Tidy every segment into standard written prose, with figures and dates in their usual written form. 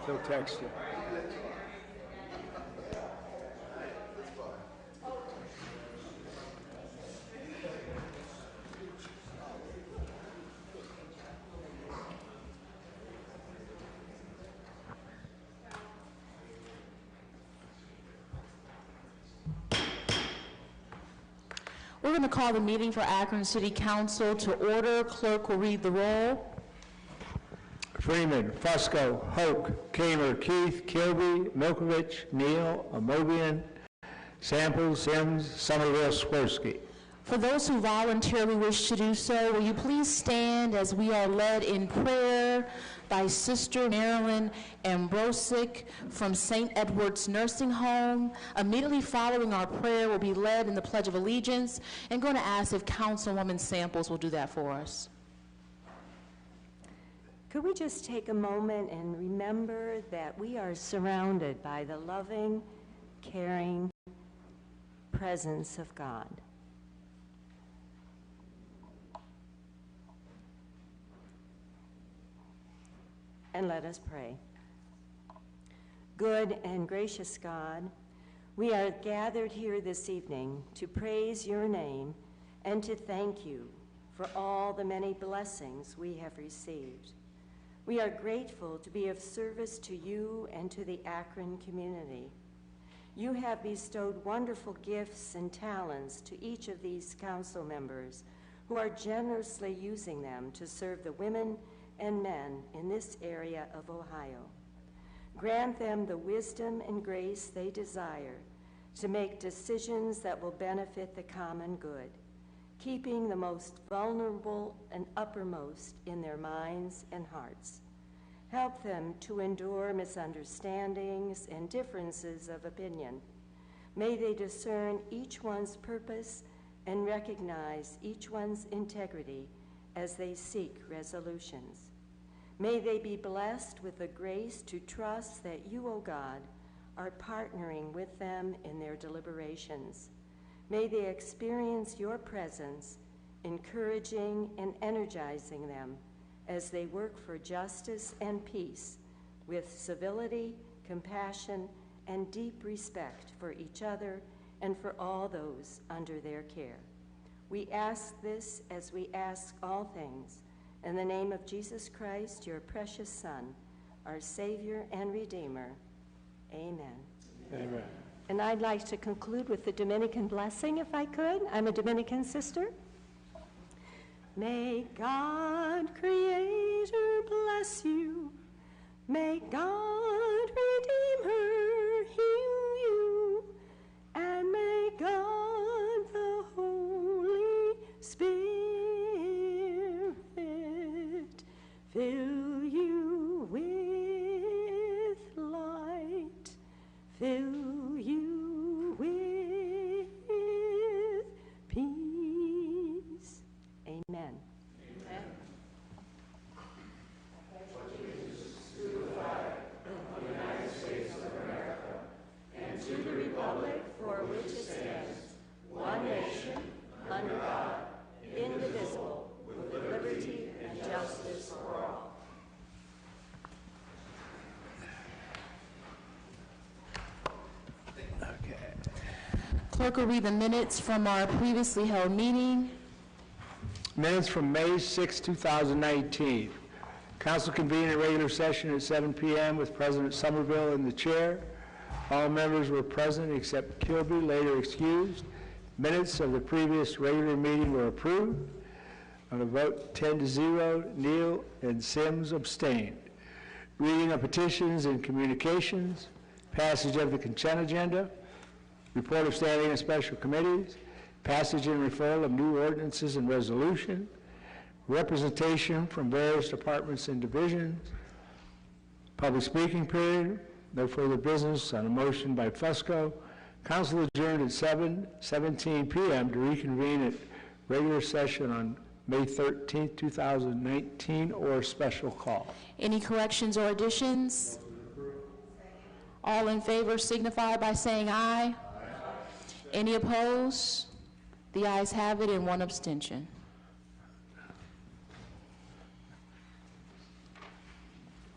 He'll text you. We're going to call the meeting for Akron City Council to order. Clerk will read the roll. Freeman, Fusco, Hoke, Kamer, Keith, Kilby, Milkovich, Neal, Amobian, Samples, Sims, Somerville, Swirsky. For those who voluntarily wish to do so, will you please stand as we are led in prayer by Sister Marilyn Ambrosic from St. Edward's Nursing Home. Immediately following our prayer, we'll be led in the Pledge of Allegiance, and going to ask if Councilwoman Samples will do that for us. Could we just take a moment and remember that we are surrounded by the loving, caring presence of God. And let us pray. Good and gracious God, we are gathered here this evening to praise your name and to thank you for all the many blessings we have received. We are grateful to be of service to you and to the Akron community. You have bestowed wonderful gifts and talents to each of these council members who are generously using them to serve the women and men in this area of Ohio. Grant them the wisdom and grace they desire to make decisions that will benefit the common good, keeping the most vulnerable and uppermost in their minds and hearts. Help them to endure misunderstandings and differences of opinion. May they discern each one's purpose and recognize each one's integrity as they seek resolutions. May they be blessed with the grace to trust that you, O God, are partnering with them in their deliberations. May they experience your presence, encouraging and energizing them as they work for justice and peace with civility, compassion, and deep respect for each other and for all those under their care. We ask this as we ask all things in the name of Jesus Christ, your precious Son, our Savior and Redeemer. Amen. Amen. And I'd like to conclude with the Dominican blessing, if I could. I'm a Dominican sister. May God, Creator, bless you. May God, Redeemer, heal you. And may God, the Holy Spirit, fill you with light, fill you with peace. Amen. Amen. To the flag of the United States of America and to the republic for which it stands, one nation, under God, indivisible, with liberty and justice for all. Okay. Clerk will read the minutes from our previously held meeting. Minutes from May 6, 2019. Council convened a regular session at 7 p.m. with President Somerville in the chair. All members were present except Kilby, later excused. Minutes of the previous regular meeting were approved. On a vote 10-0, Neal and Sims abstained. Reading of petitions and communications, passage of the consent agenda, report of standing and special committees, passage and referral of new ordinances and resolution, representation from various departments and divisions, public speaking period, no further business on a motion by Fusco. Council adjourned at 7:17 p.m. to reconvene at regular session on May 13, 2019, or special call. Any corrections or additions? All in favor signify by saying aye. Aye. Any opposed? The ayes have it and one abstention.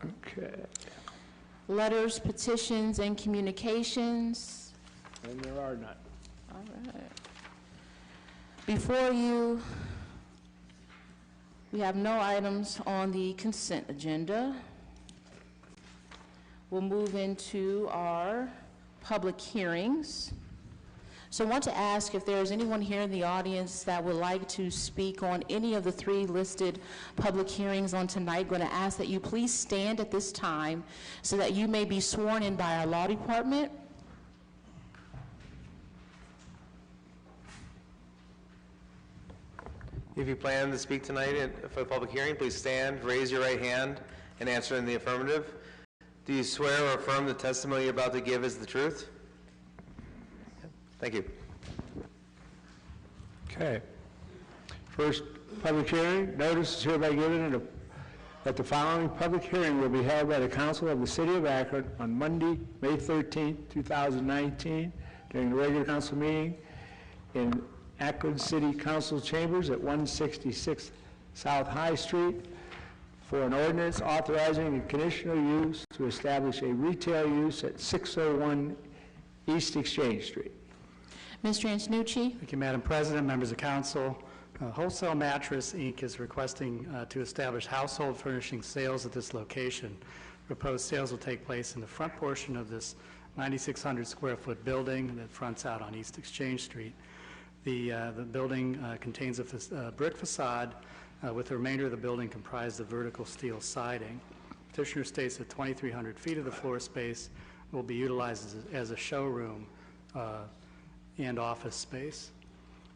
Okay. Letters, petitions, and communications. And there are none. All right. Before you, we have no items on the consent agenda. We'll move into our public hearings. So I want to ask if there is anyone here in the audience that would like to speak on any of the 3 listed public hearings on tonight. I'm going to ask that you please stand at this time so that you may be sworn in by our law department. If you plan to speak tonight for the public hearing, please stand, raise your right hand, and answer in the affirmative. Do you swear or affirm the testimony you're about to give is the truth? Thank you. Okay. First public hearing, notice is hereby given that the following public hearing will be held by the Council of the City of Akron on Monday, May 13th, 2019, during the regular council meeting in Akron City Council Chambers at 166 South High Street for an ordinance authorizing a conditional use to establish a retail use at 601 East Exchange Street. Mr. Antonucci? Thank you, Madam President, members of council. Wholesale Mattress, Inc. is requesting to establish household furnishing sales at this location. Proposed sales will take place in the front portion of this 9,600 square foot building that fronts out on East Exchange Street. The building contains a brick facade with the remainder of the building comprised of vertical steel siding. Petitioner states that 2,300 feet of the floor space will be utilized as a showroom and office space.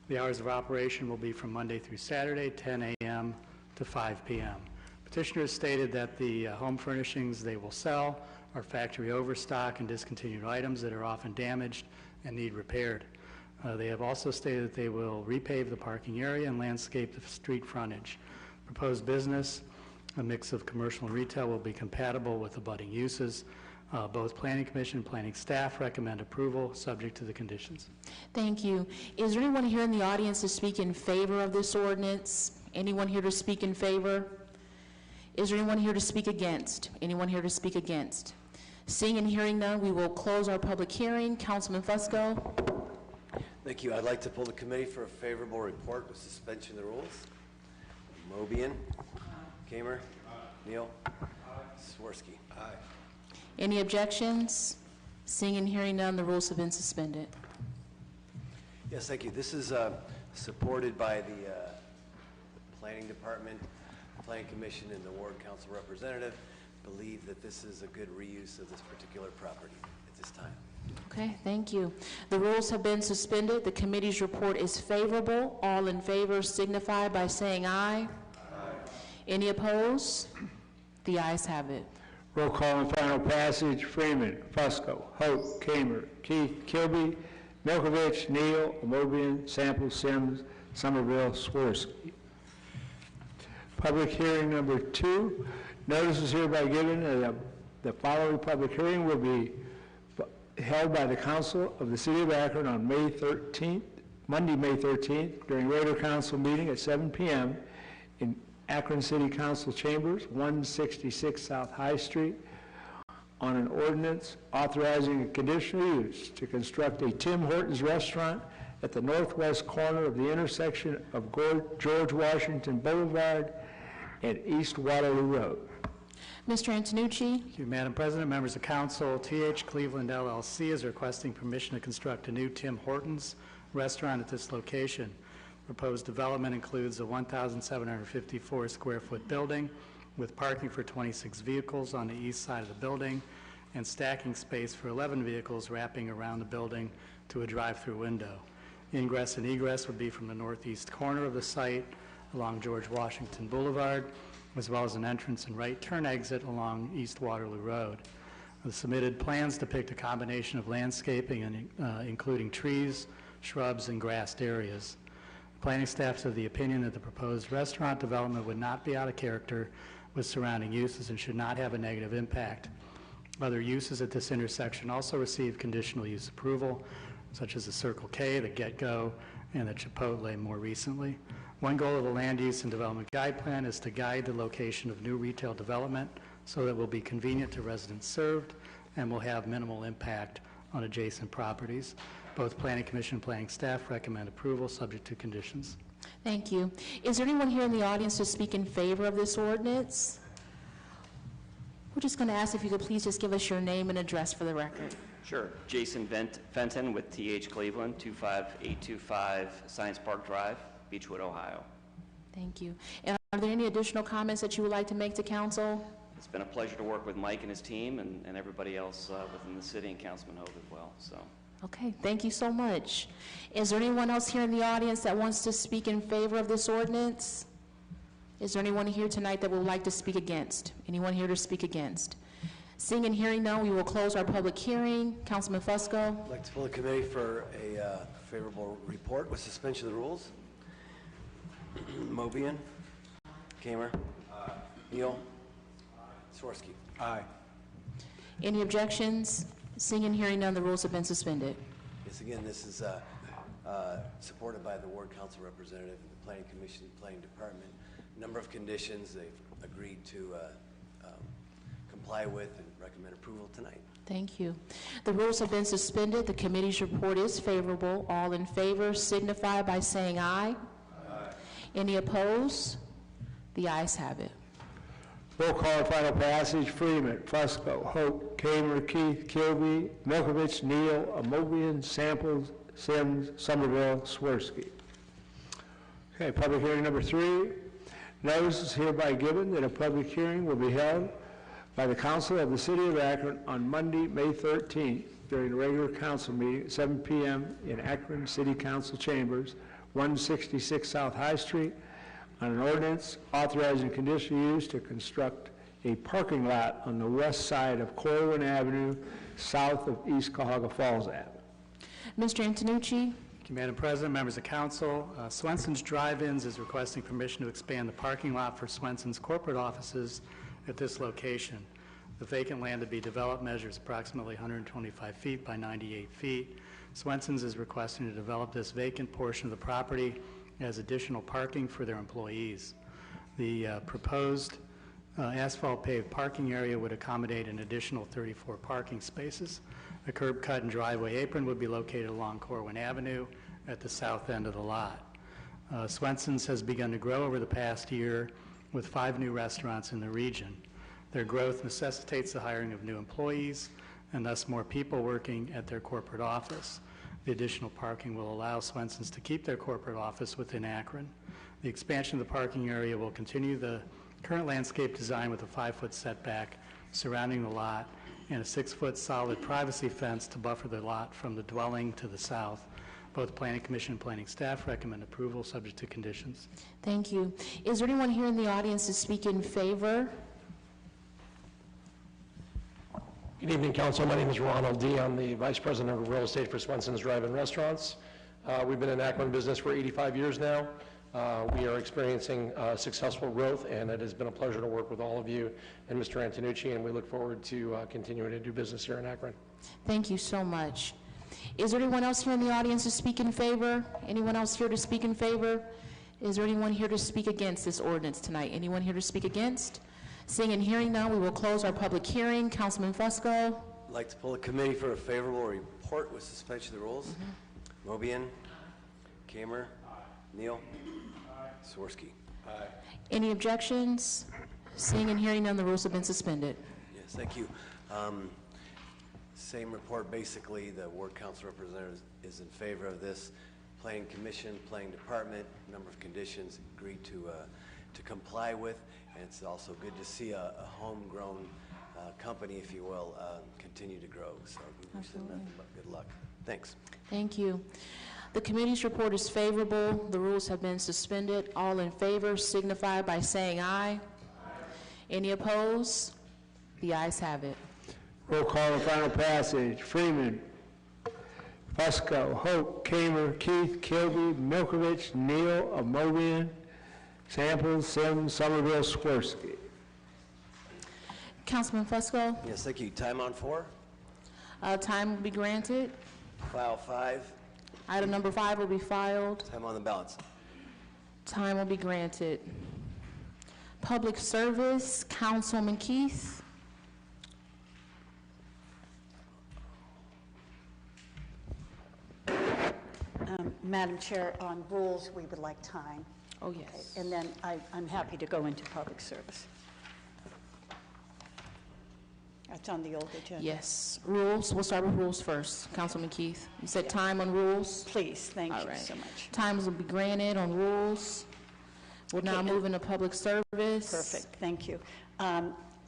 The hours of operation will be from Monday through Saturday, 10 a.m. to 5 p.m. Petitioner has stated that the home furnishings they will sell are factory overstock and discontinued items that are often damaged and need repaired. They have also stated that they will repave the parking area and landscape the street frontage. Proposed business, a mix of commercial and retail, will be compatible with abutting uses. Both Planning Commission and Planning staff recommend approval, subject to the conditions. Thank you. Is there anyone here in the audience to speak in favor of this ordinance? Anyone here to speak in favor? Is there anyone here to speak against? Anyone here to speak against? Seeing and hearing none, we will close our public hearing. Councilman Fusco? Thank you. I'd like to pull the committee for a favorable report with suspension of the rules. Mobian. Kamer. Neal. Swirsky. Aye. Any objections? Seeing and hearing none, the rules have been suspended. Yes, thank you. This is supported by the Planning Department, the Planning Commission, and the Ward Council representative. Believe that this is a good reuse of this particular property at this time. Okay, thank you. The rules have been suspended. The committee's report is favorable. All in favor signify by saying aye. Aye. Any opposed? The ayes have it. Roll call and final passage, Freeman, Fusco, Hope, Kamer, Keith, Kilby, Milkovich, Neal, Mobian, Sample, Sims, Somerville, Swirsky. Public hearing number 2. Notice is hereby given that the following public hearing will be held by the Council of the City of Akron on May 13th, Monday, May 13th, during regular council meeting at 7 p.m. in Akron City Council Chambers, 166 South High Street, on an ordinance authorizing a conditional use to construct a Tim Hortons restaurant at the northwest corner of the intersection of George Washington Boulevard and East Waterloo Road. Mr. Antonucci? Thank you, Madam President, members of council. TH Cleveland LLC is requesting permission to construct a new Tim Hortons restaurant at this location. Proposed development includes a 1,754 square foot building with parking for 26 vehicles on the east side of the building and stacking space for 11 vehicles wrapping around the building to a drive-through window. Ingress and egress would be from the northeast corner of the site along George Washington Boulevard, as well as an entrance and right turn exit along East Waterloo Road. The submitted plans depict a combination of landscaping and including trees, shrubs, and grassed areas. Planning staff is of the opinion that the proposed restaurant development would not be out of character with surrounding uses and should not have a negative impact. Other uses at this intersection also received conditional use approval, such as the Circle K, the Get Go, and the Chipotle more recently. One goal of the Land Use and Development Guide Plan is to guide the location of new retail development so that it will be convenient to residents served and will have minimal impact on adjacent properties. Both Planning Commission and Planning staff recommend approval, subject to conditions. Thank you. Is there anyone here in the audience to speak in favor of this ordinance? We're just going to ask if you could please just give us your name and address for the record. Sure. Jason Fenton with TH Cleveland, 25825 Science Park Drive, Beechwood, Ohio. Thank you. And are there any additional comments that you would like to make to council? It's been a pleasure to work with Mike and his team and everybody else within the city and Councilman Hope as well. So, Okay, thank you so much. Is there anyone else here in the audience that wants to speak in favor of this ordinance? Is there anyone here tonight that would like to speak against? Anyone here to speak against? Seeing and hearing none, we will close our public hearing. Councilman Fusco. I'd like to pull the committee for a favorable report with suspension of the rules. Mobian. Kamer. Neal. Swirsky. Aye. Any objections? Seeing and hearing none, the rules have been suspended. Yes, again, this is supported by the Ward Council representative, the Planning Commission, Planning Department. Number of conditions they've agreed to comply with and recommend approval tonight. Thank you. The rules have been suspended. The committee's report is favorable. All in favor signify by saying aye. Aye. Any opposed? The ayes have it. Roll call and final passage. Freeman, Fusco, Hope, Kamer, Keith, Kilby, Milkovich, Neal, Amobian, Samples, Sims, Somerville, Swirsky. Okay, public hearing number 3. Notice is hereby given that a public hearing will be held by the Council of the City of Akron on Monday, May 13th, during the regular council meeting at 7 p.m. in Akron City Council Chambers, 166 South High Street, on an ordinance authorizing conditional use to construct a parking lot on the west side of Corwin Avenue, south of East Cuyahoga Falls Avenue. Mr. Antonucci. Thank you, Madam President, members of council. Swenson's Drive-Ins is requesting permission to expand the parking lot for Swenson's corporate offices at this location. The vacant land to be developed measures approximately 125 feet by 98 feet. Swenson's is requesting to develop this vacant portion of the property as additional parking for their employees. The proposed asphalt paved parking area would accommodate an additional 34 parking spaces. A curb cut and driveway apron would be located along Corwin Avenue at the south end of the lot. Swenson's has begun to grow over the past year with 5 new restaurants in the region. Their growth necessitates the hiring of new employees and thus more people working at their corporate office. The additional parking will allow Swenson's to keep their corporate office within Akron. The expansion of the parking area will continue the current landscape design with a 5-foot setback surrounding the lot and a 6-foot solid privacy fence to buffer the lot from the dwelling to the south. Both Planning Commission and Planning staff recommend approval subject to conditions. Thank you. Is there anyone here in the audience to speak in favor? Good evening, Council. My name is Ronald D. I'm the Vice President of Real Estate for Swenson's Drive-In Restaurants. We've been in Akron business for 85 years now. We are experiencing successful growth, and it has been a pleasure to work with all of you and Mr. Antonucci, and we look forward to continuing to do business here in Akron. Thank you so much. Is there anyone else here in the audience to speak in favor? Anyone else here to speak in favor? Is there anyone here to speak against this ordinance tonight? Anyone here to speak against? Seeing and hearing now, we will close our public hearing. Councilman Fusco. I'd like to pull the committee for a favorable report with suspension of the rules. Mobian. Kamer. Neal. Swirsky. Any objections? Seeing and hearing none, the rules have been suspended. Yes, thank you. Same report, basically, the Ward Council representative is in favor of this. Planning Commission, Planning Department, number of conditions agreed to comply with, and it's also good to see a homegrown company, if you will, continue to grow. So we wish them nothing but good luck. Thanks. Thank you. The committee's report is favorable. The rules have been suspended. All in favor signify by saying aye. Aye. Any opposed? The ayes have it. Roll call and final passage. Freeman, Fusco, Hope, Kamer, Keith, Kilby, Milkovich, Neal, Amobian, Samples, Sims, Somerville, Swirsky. Councilman Fusco. Yes, thank you. Time on 4. Time will be granted. File 5. Item number 5 will be filed. Time on the balance. Time will be granted. Public Service, Councilman Keith. Madam Chair, on rules, we would like time. Oh, Okay, yes. and then I'm happy to go into public service. That's on the old agenda. Yes. Rules, we'll start with rules first. Councilman Keith, you said time on rules? Please, thank All you right. so much. Times will be granted on rules. We'll now Okay, move into public service. Perfect, thank you.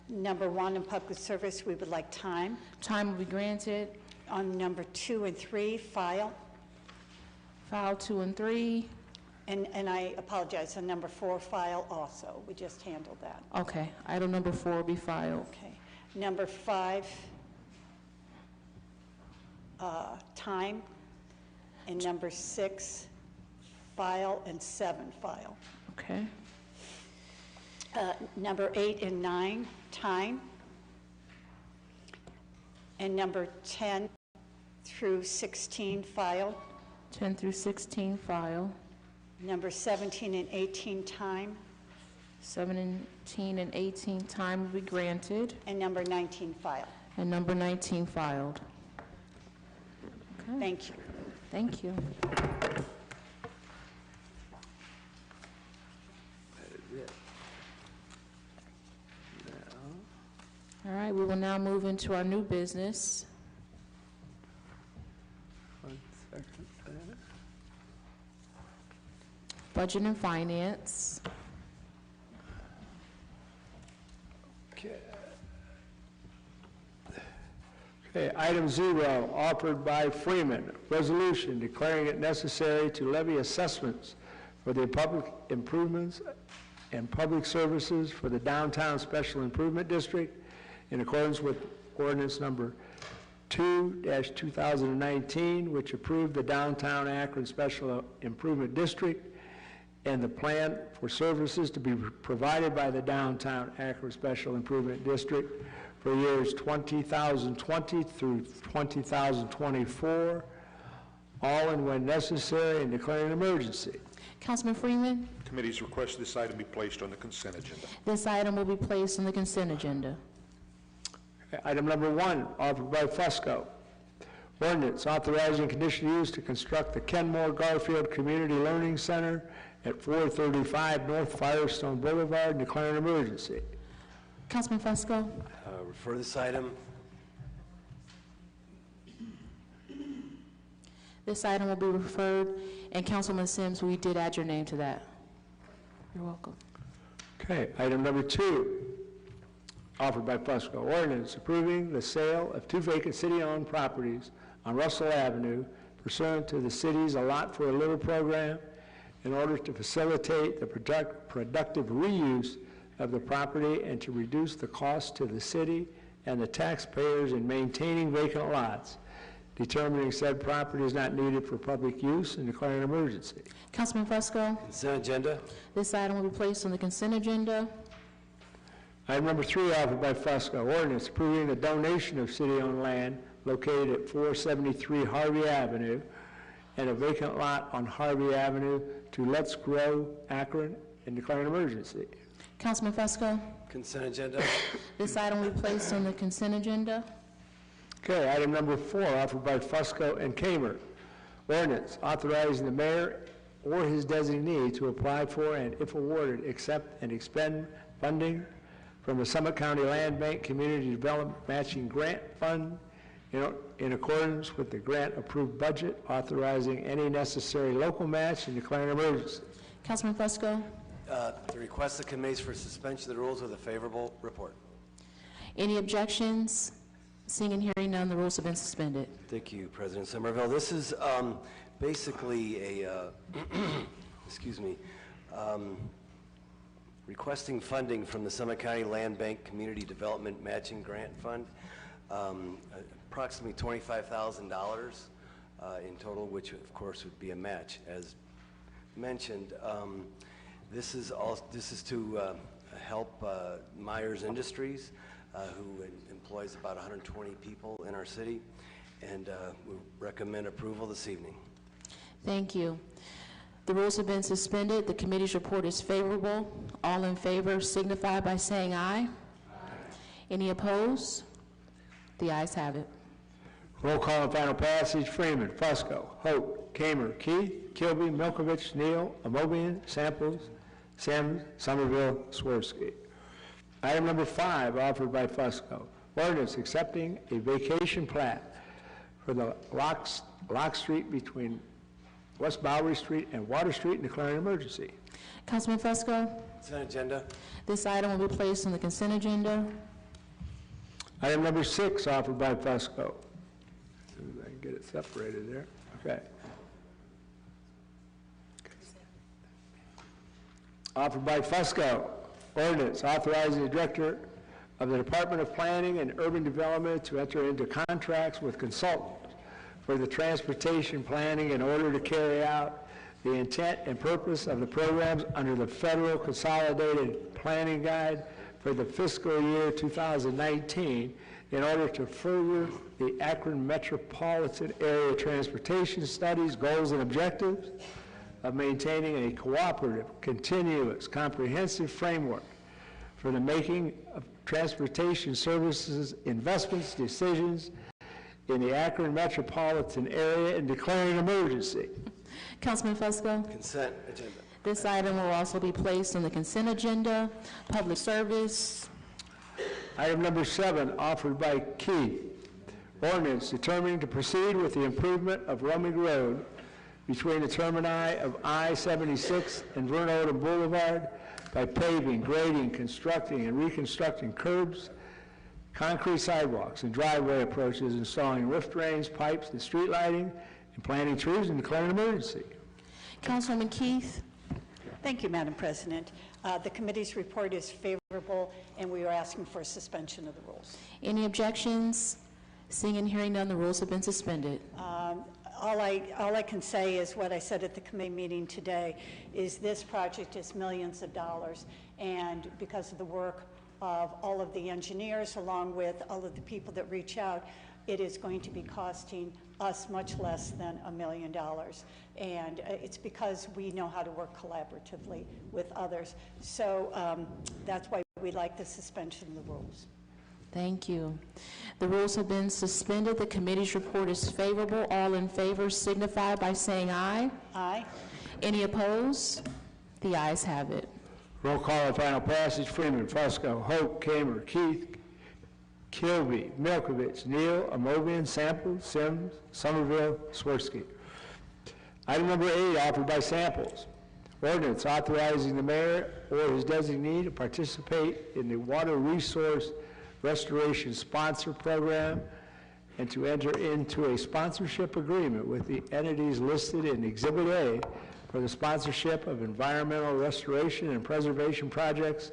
Number 1, in public service, we would like time. Time will be granted. On number 2 and 3, file. File 2 and 3. And I apologize, on number 4, file also. We just handled that. Okay. Item number 4 will be filed. Okay. Number 5, time. And number 6, file, and 7, file. Okay. Number 8 and 9, time. And number 10 through 16, file. 10 through 16, file. Number 17 and 18, time. 17 and 18, time will be granted. And number 19, file. And number 19, filed. Okay. Thank you. Thank you. All right, we will now move into our new business. One second. Budget and Finance. Okay, item 0, offered by Freeman, resolution declaring it necessary to levy assessments for the public improvements and public services for the Downtown Special Improvement District in accordance with ordinance number 2-2019, which approved the Downtown Akron Special Improvement District and the plan for services to be provided by the Downtown Akron Special Improvement District for years 2020 through 2024, all and when necessary, and declaring an emergency. Councilman Freeman, Committee's request this item be placed on the consent agenda. this item will be placed on the consent agenda. Okay, item number 1, offered by Fusco. Ordinance authorizing conditional use to construct the Kenmore Garfield Community Learning Center at 435 North Firestone Boulevard, and declaring an emergency. Councilman Fusco. Refer this item. This item will be referred, and Councilman Sims, we did add your name to that. You're welcome. Okay, item number 2, offered by Fusco. Ordinance approving the sale of 2 vacant city-owned properties on Russell Avenue pursuant to the city's Allot for a Litter program in order to facilitate the productive reuse of the property and to reduce the cost to the city and the taxpayers in maintaining vacant lots, determining said property is not needed for public use, and declaring an emergency. Councilman Fusco. Consent agenda. This item will be placed on the consent agenda. Item number 3, offered by Fusco. Ordinance approving the donation of city-owned land located at 473 Harvey Avenue and a vacant lot on Harvey Avenue to Let's Grow Akron, and declaring an emergency. Councilman Fusco. Consent agenda. This item will be placed on the consent agenda. Okay, item number 4, offered by Fusco and Kamer. Ordinance authorizing the mayor or his designee to apply for and, if awarded, accept and expend funding from the Summit County Land Bank Community Development Matching Grant Fund in accordance with the grant-approved budget, authorizing any necessary local match, and declaring an emergency. Councilman Fusco. The request of committees for suspension of the rules with a favorable report. Any objections? Seeing and hearing none, the rules have been suspended. Thank you, President Somerville. This is basically a, excuse me, requesting funding from the Summit County Land Bank Community Development Matching Grant Fund, approximately $25,000 in total, which of course would be a match. As mentioned, this is to help Myers Industries, who employs about 120 people in our city, and we recommend approval this evening. Thank you. The rules have been suspended. The committee's report is favorable. All in favor signify by saying aye. Any opposed? The ayes have it. Roll call and final passage. Freeman, Fusco, Hope, Kamer, Keith, Kilby, Milkovich, Neal, Amobian, Samples, Sims, Somerville, Swirsky. Item number 5, offered by Fusco. Ordinance accepting a vacation plat for the Lock Street between West Bowery Street and Water Street and declaring an emergency. Councilman Fusco, Consent agenda. this item will be placed on the consent agenda. Item number 6, offered by Fusco. As soon as I can get it separated there. Okay. Offered by Fusco. Ordinance authorizing the Director of the Department of Planning and Urban Development to enter into contracts with consultants for the transportation planning in order to carry out the intent and purpose of the programs under the Federal Consolidated Planning Guide for the fiscal year 2019 in order to further the Akron metropolitan area transportation studies, goals, and objectives of maintaining a cooperative, continuous, comprehensive framework for the making of transportation services investments decisions in the Akron metropolitan area and declaring an emergency. Councilman Fusco, Consent agenda. this item will also be placed on the consent agenda. Public service. Item number 7, offered by Keith. Ordinance determining to proceed with the improvement of Rumming Road between the termini of I-76 and Vernon Odom Boulevard by paving, grading, constructing, and reconstructing curbs, concrete sidewalks, and driveway approaches, installing roof drains, pipes, and street lighting, and planting trees, and declaring an emergency. Councilwoman Keith. Thank you, Madam President. The committee's report is favorable, and we are asking for a suspension of the rules. Any objections? Seeing and hearing none, the rules have been suspended. All I can say is what I said at the committee meeting today, is this project is millions of dollars, and because of the work of all of the engineers, along with all of the people that reach out, it is going to be costing us much less than $1 million. And it's because we know how to work collaboratively with others. So that's why we like the suspension of the rules. Thank you. The rules have been suspended. The committee's report is favorable. All in favor signify by saying aye. Aye. Any opposed? The ayes have it. Roll call and final passage. Freeman, Fusco, Hope, Kamer, Keith, Kilby, Milkovich, Neal, Amobian, Samples, Sims, Somerville, Swirsky. Item number 8, offered by Samples. Ordinance authorizing the mayor or his designee to participate in the Water Resource Restoration Sponsor Program and to enter into a sponsorship agreement with the entities listed in Exhibit A for the sponsorship of environmental restoration and preservation projects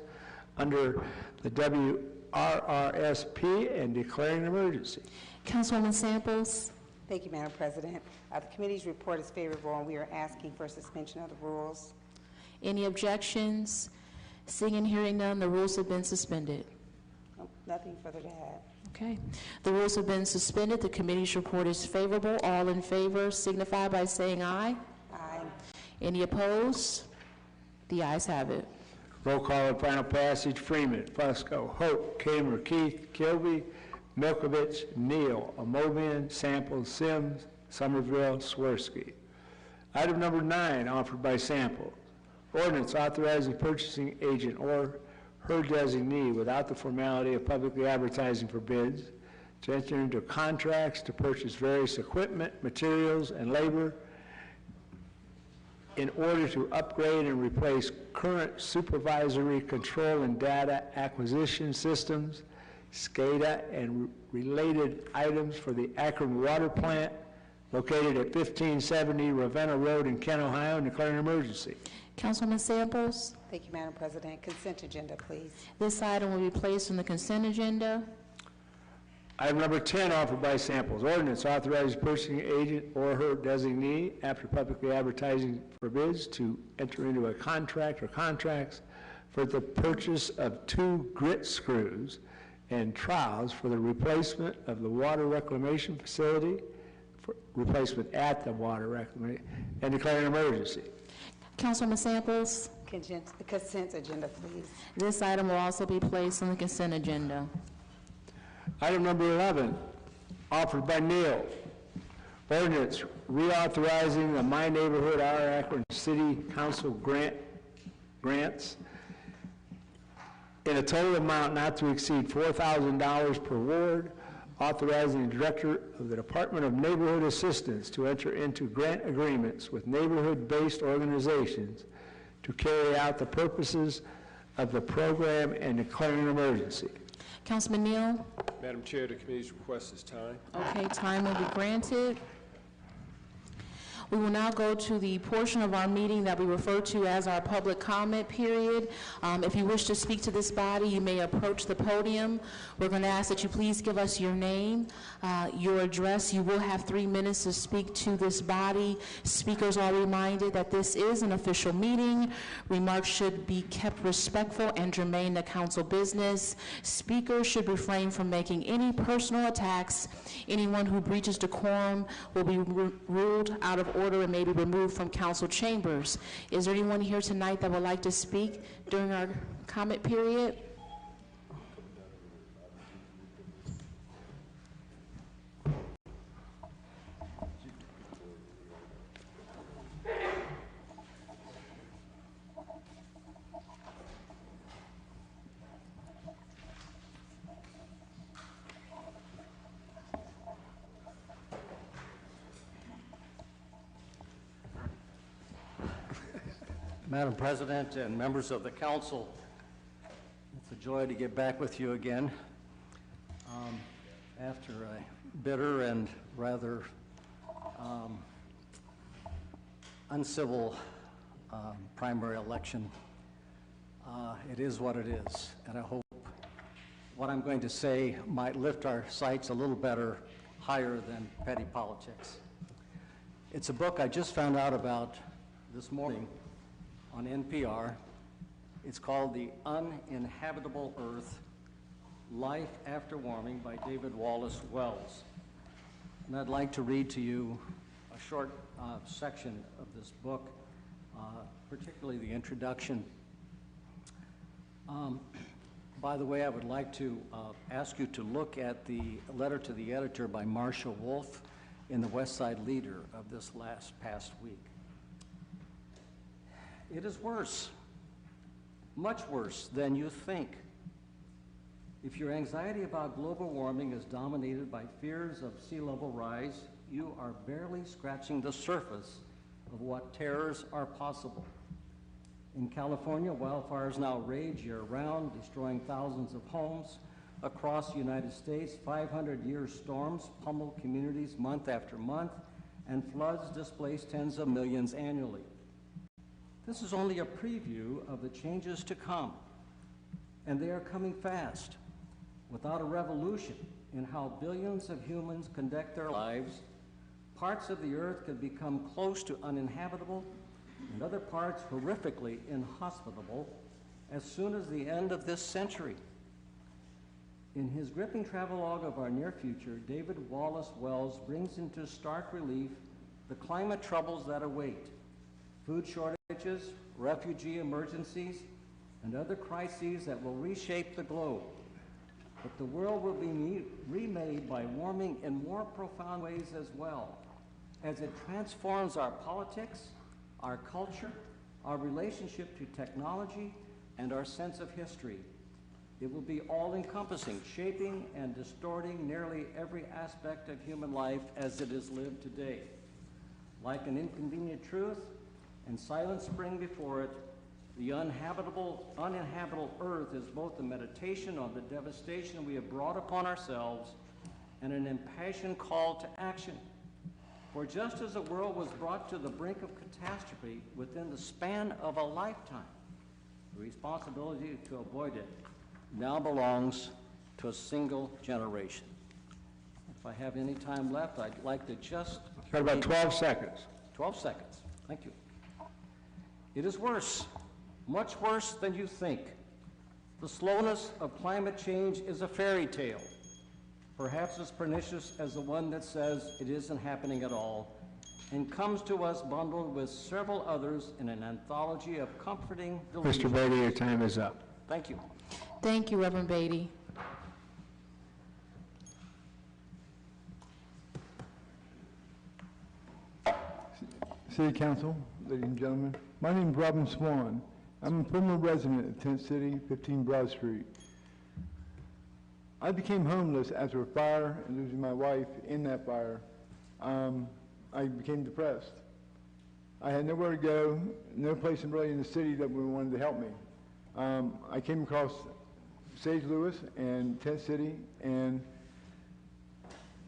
under the WRRSP and declaring an emergency. Councilwoman Samples. Thank you, Madam President. The committee's report is favorable, and we are asking for suspension of the rules. Any objections? Seeing and hearing none, the rules have been suspended. Nothing further to add. Okay. The rules have been suspended. The committee's report is favorable. All in favor signify by saying aye. Aye. Any opposed? The ayes have it. Roll call and final passage. Freeman, Fusco, Hope, Kamer, Keith, Kilby, Milkovich, Neal, Amobian, Samples, Sims, Somerville, Swirsky. Item number 9, offered by Samples. Ordinance authorizing purchasing agent or her designee without the formality of publicly advertising for bids to enter into contracts to purchase various equipment, materials, and labor in order to upgrade and replace current supervisory control and data acquisition systems, SCADA, and related items for the Akron Water Plant located at 1570 Ravenna Road in Kent, Ohio, and declaring an emergency. Councilwoman Samples. Thank you, Madam President. Consent agenda, please. This item will be placed on the consent agenda. Item number 10, offered by Samples. Ordinance authorizes purchasing agent or her designee, after publicly advertising for bids, to enter into a contract or contracts for the purchase of 2 grit screws and trowels for the replacement of the water reclamation facility, for replacement at the water reclamation, and declaring an emergency. Councilwoman Samples, The consent agenda, please. this item will also be placed on the consent agenda. Item number 11, offered by Neal. Ordinance reauthorizing the My Neighborhood Our Akron City Council grants in a total amount not to exceed $4,000 per ward, authorizing the Director of the Department of Neighborhood Assistance to enter into grant agreements with neighborhood-based organizations to carry out the purposes of the program and declaring an emergency. Councilman Neal? Madam Chair, the committee's request is time. Okay, time will be granted. We will now go to the portion of our meeting that we refer to as our public comment period. If you wish to speak to this body, you may approach the podium. We're going to ask that you please give us your name, your address. You will have 3 minutes to speak to this body. Speakers are reminded that this is an official meeting. Remarks should be kept respectful and germane to council business. Speakers should refrain from making any personal attacks. Anyone who breaches decorum will be ruled out of order and may be removed from council chambers. Is there anyone here tonight that would like to speak during our comment period? Madam President and members of the council, it's a joy to get back with you again after a bitter and rather uncivil primary election. It is what it is, and I hope what I'm going to say might lift our sights a little better higher than petty politics. It's a book I just found out about this morning on NPR. It's called The Uninhabitable Earth, Life After Warming by David Wallace Wells. And I'd like to read to you a short section of this book, particularly the introduction. By the way, I would like to ask you to look at the letter to the editor by Marcia Wolf in the West Side Leader of this past week. It is worse, much worse than you think. If your anxiety about global warming is dominated by fears of sea level rise, you are barely scratching the surface of what terrors are possible. In California, wildfires now rage year-round, destroying thousands of homes. Across the United States, 500-year storms pummel communities month after month, and floods displace tens of millions annually. This is only a preview of the changes to come, and they are coming fast. Without a revolution in how billions of humans conduct their lives, parts of the earth could become close to uninhabitable and other parts horrifically inhospitable as soon as the end of this century. In his gripping travelogue of our near future, David Wallace Wells brings into stark relief the climate troubles that await: food shortages, refugee emergencies, and other crises that will reshape the globe. But the world will be remade by warming in more profound ways as well, as it transforms our politics, our culture, our relationship to technology, and our sense of history. It will be all-encompassing, shaping and distorting nearly every aspect of human life as it is lived today. Like an inconvenient truth, and silence spring before it, the uninhabitable earth is both a meditation on the devastation we have brought upon ourselves and an impassioned call to action. For just as the world was brought to the brink of catastrophe within the span of a lifetime, the responsibility to avoid it now belongs to a single generation. If I have any time left, I'd like to just... Got about 12 seconds. 12 seconds. Thank you. It is worse, much worse than you think. The slowness of climate change is a fairy tale, perhaps as pernicious as the one that says it isn't happening at all, and comes to us bundled with several others in an anthology of comforting delusions. Mr. Beatty, your time is up. Thank you. Thank you, Reverend Beatty. City Council, ladies and gentlemen, my name is Robin Swan. I'm a former resident of Tent City, 15 Broad Street. I became homeless after a fire and losing my wife in that fire. I became depressed. I had nowhere to go, no place really in the city that wanted to help me. I came across Sage Lewis and Tent City, and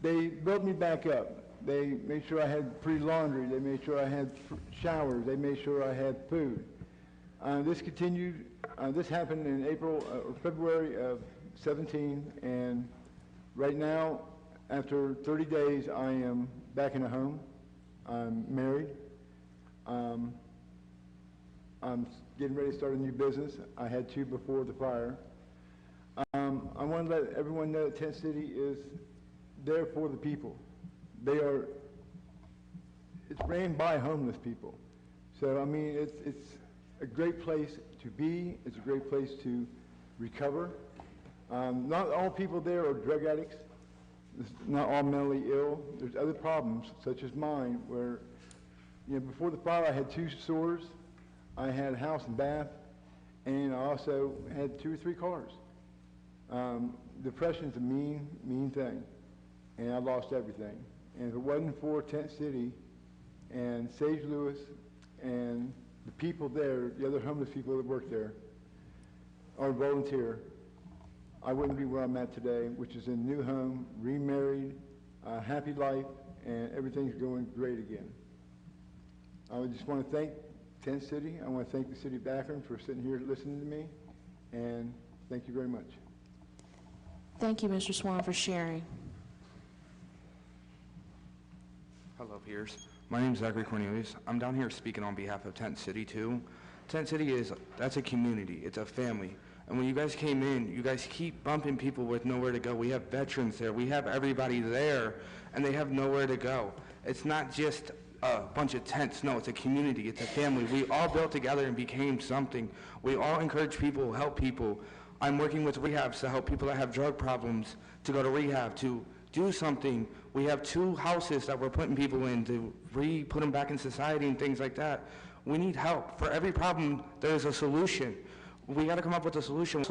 they built me back up. They made sure I had free laundry. They made sure I had showers. They made sure I had food. This continued. This happened in April or February of 17, and right now, after 30 days, I am back in a home. I'm married. I'm getting ready to start a new business. I had two before the fire. I want to let everyone know that Tent City is there for the people. It's ran by homeless people. So, I mean, it's a great place to be. It's a great place to recover. Not all people there are drug addicts. It's not all mentally ill. There's other problems, such as mine, where, before the fire I had 2 stores, I had a house and bath, and I also had 2 or 3 cars. Depression's a mean, mean thing, and I lost everything. And if it wasn't for Tent City and Sage Lewis and the people there, the other homeless people that work there, or volunteer, I wouldn't be where I'm at today, which is in a new home, remarried, a happy life, and everything's going great again. I would just want to thank Tent City. I want to thank the city of Akron for sitting here listening to me, and thank you very much. Thank you, Mr. Swan, for sharing. Hello, peers. My name is Zachary Cornelius. I'm down here speaking on behalf of Tent City, too. Tent City that's a community. It's a family. And when you guys came in, you guys keep bumping people with nowhere to go. We have veterans there. We have everybody there, and they have nowhere to go. It's not just a bunch of tents. No, it's a community. It's a family. We all built together and became something. We all encourage people, help people. I'm working with rehabs to help people that have drug problems to go to rehab, to do something. We have 2 houses that we're putting people in to put them back in society and things like that. We need help. For every problem, there's a solution. We got to come up with a solution.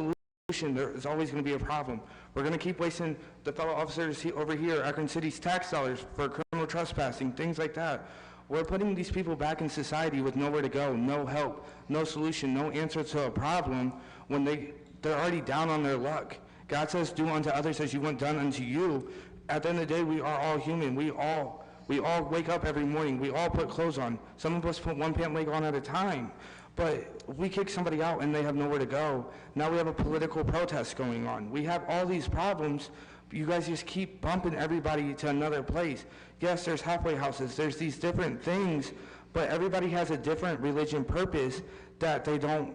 There is always going to be a problem. We're going to keep wasting the fellow officers over here, Akron City's tax dollars, for criminal trespassing, things like that. We're putting these people back in society with nowhere to go, no help, no solution, no answer to a problem when they're already down on their luck. God says, do unto others as you want done unto you. At the end of the day, we are all human. We all wake up every morning. We all put clothes on. Some of us put one pant leg on at a time. But we kick somebody out and they have nowhere to go. Now we have a political protest going on. We have all these problems. You guys just keep bumping everybody to another place. Yes, there's halfway houses. There's these different things, but everybody has a different religion purpose that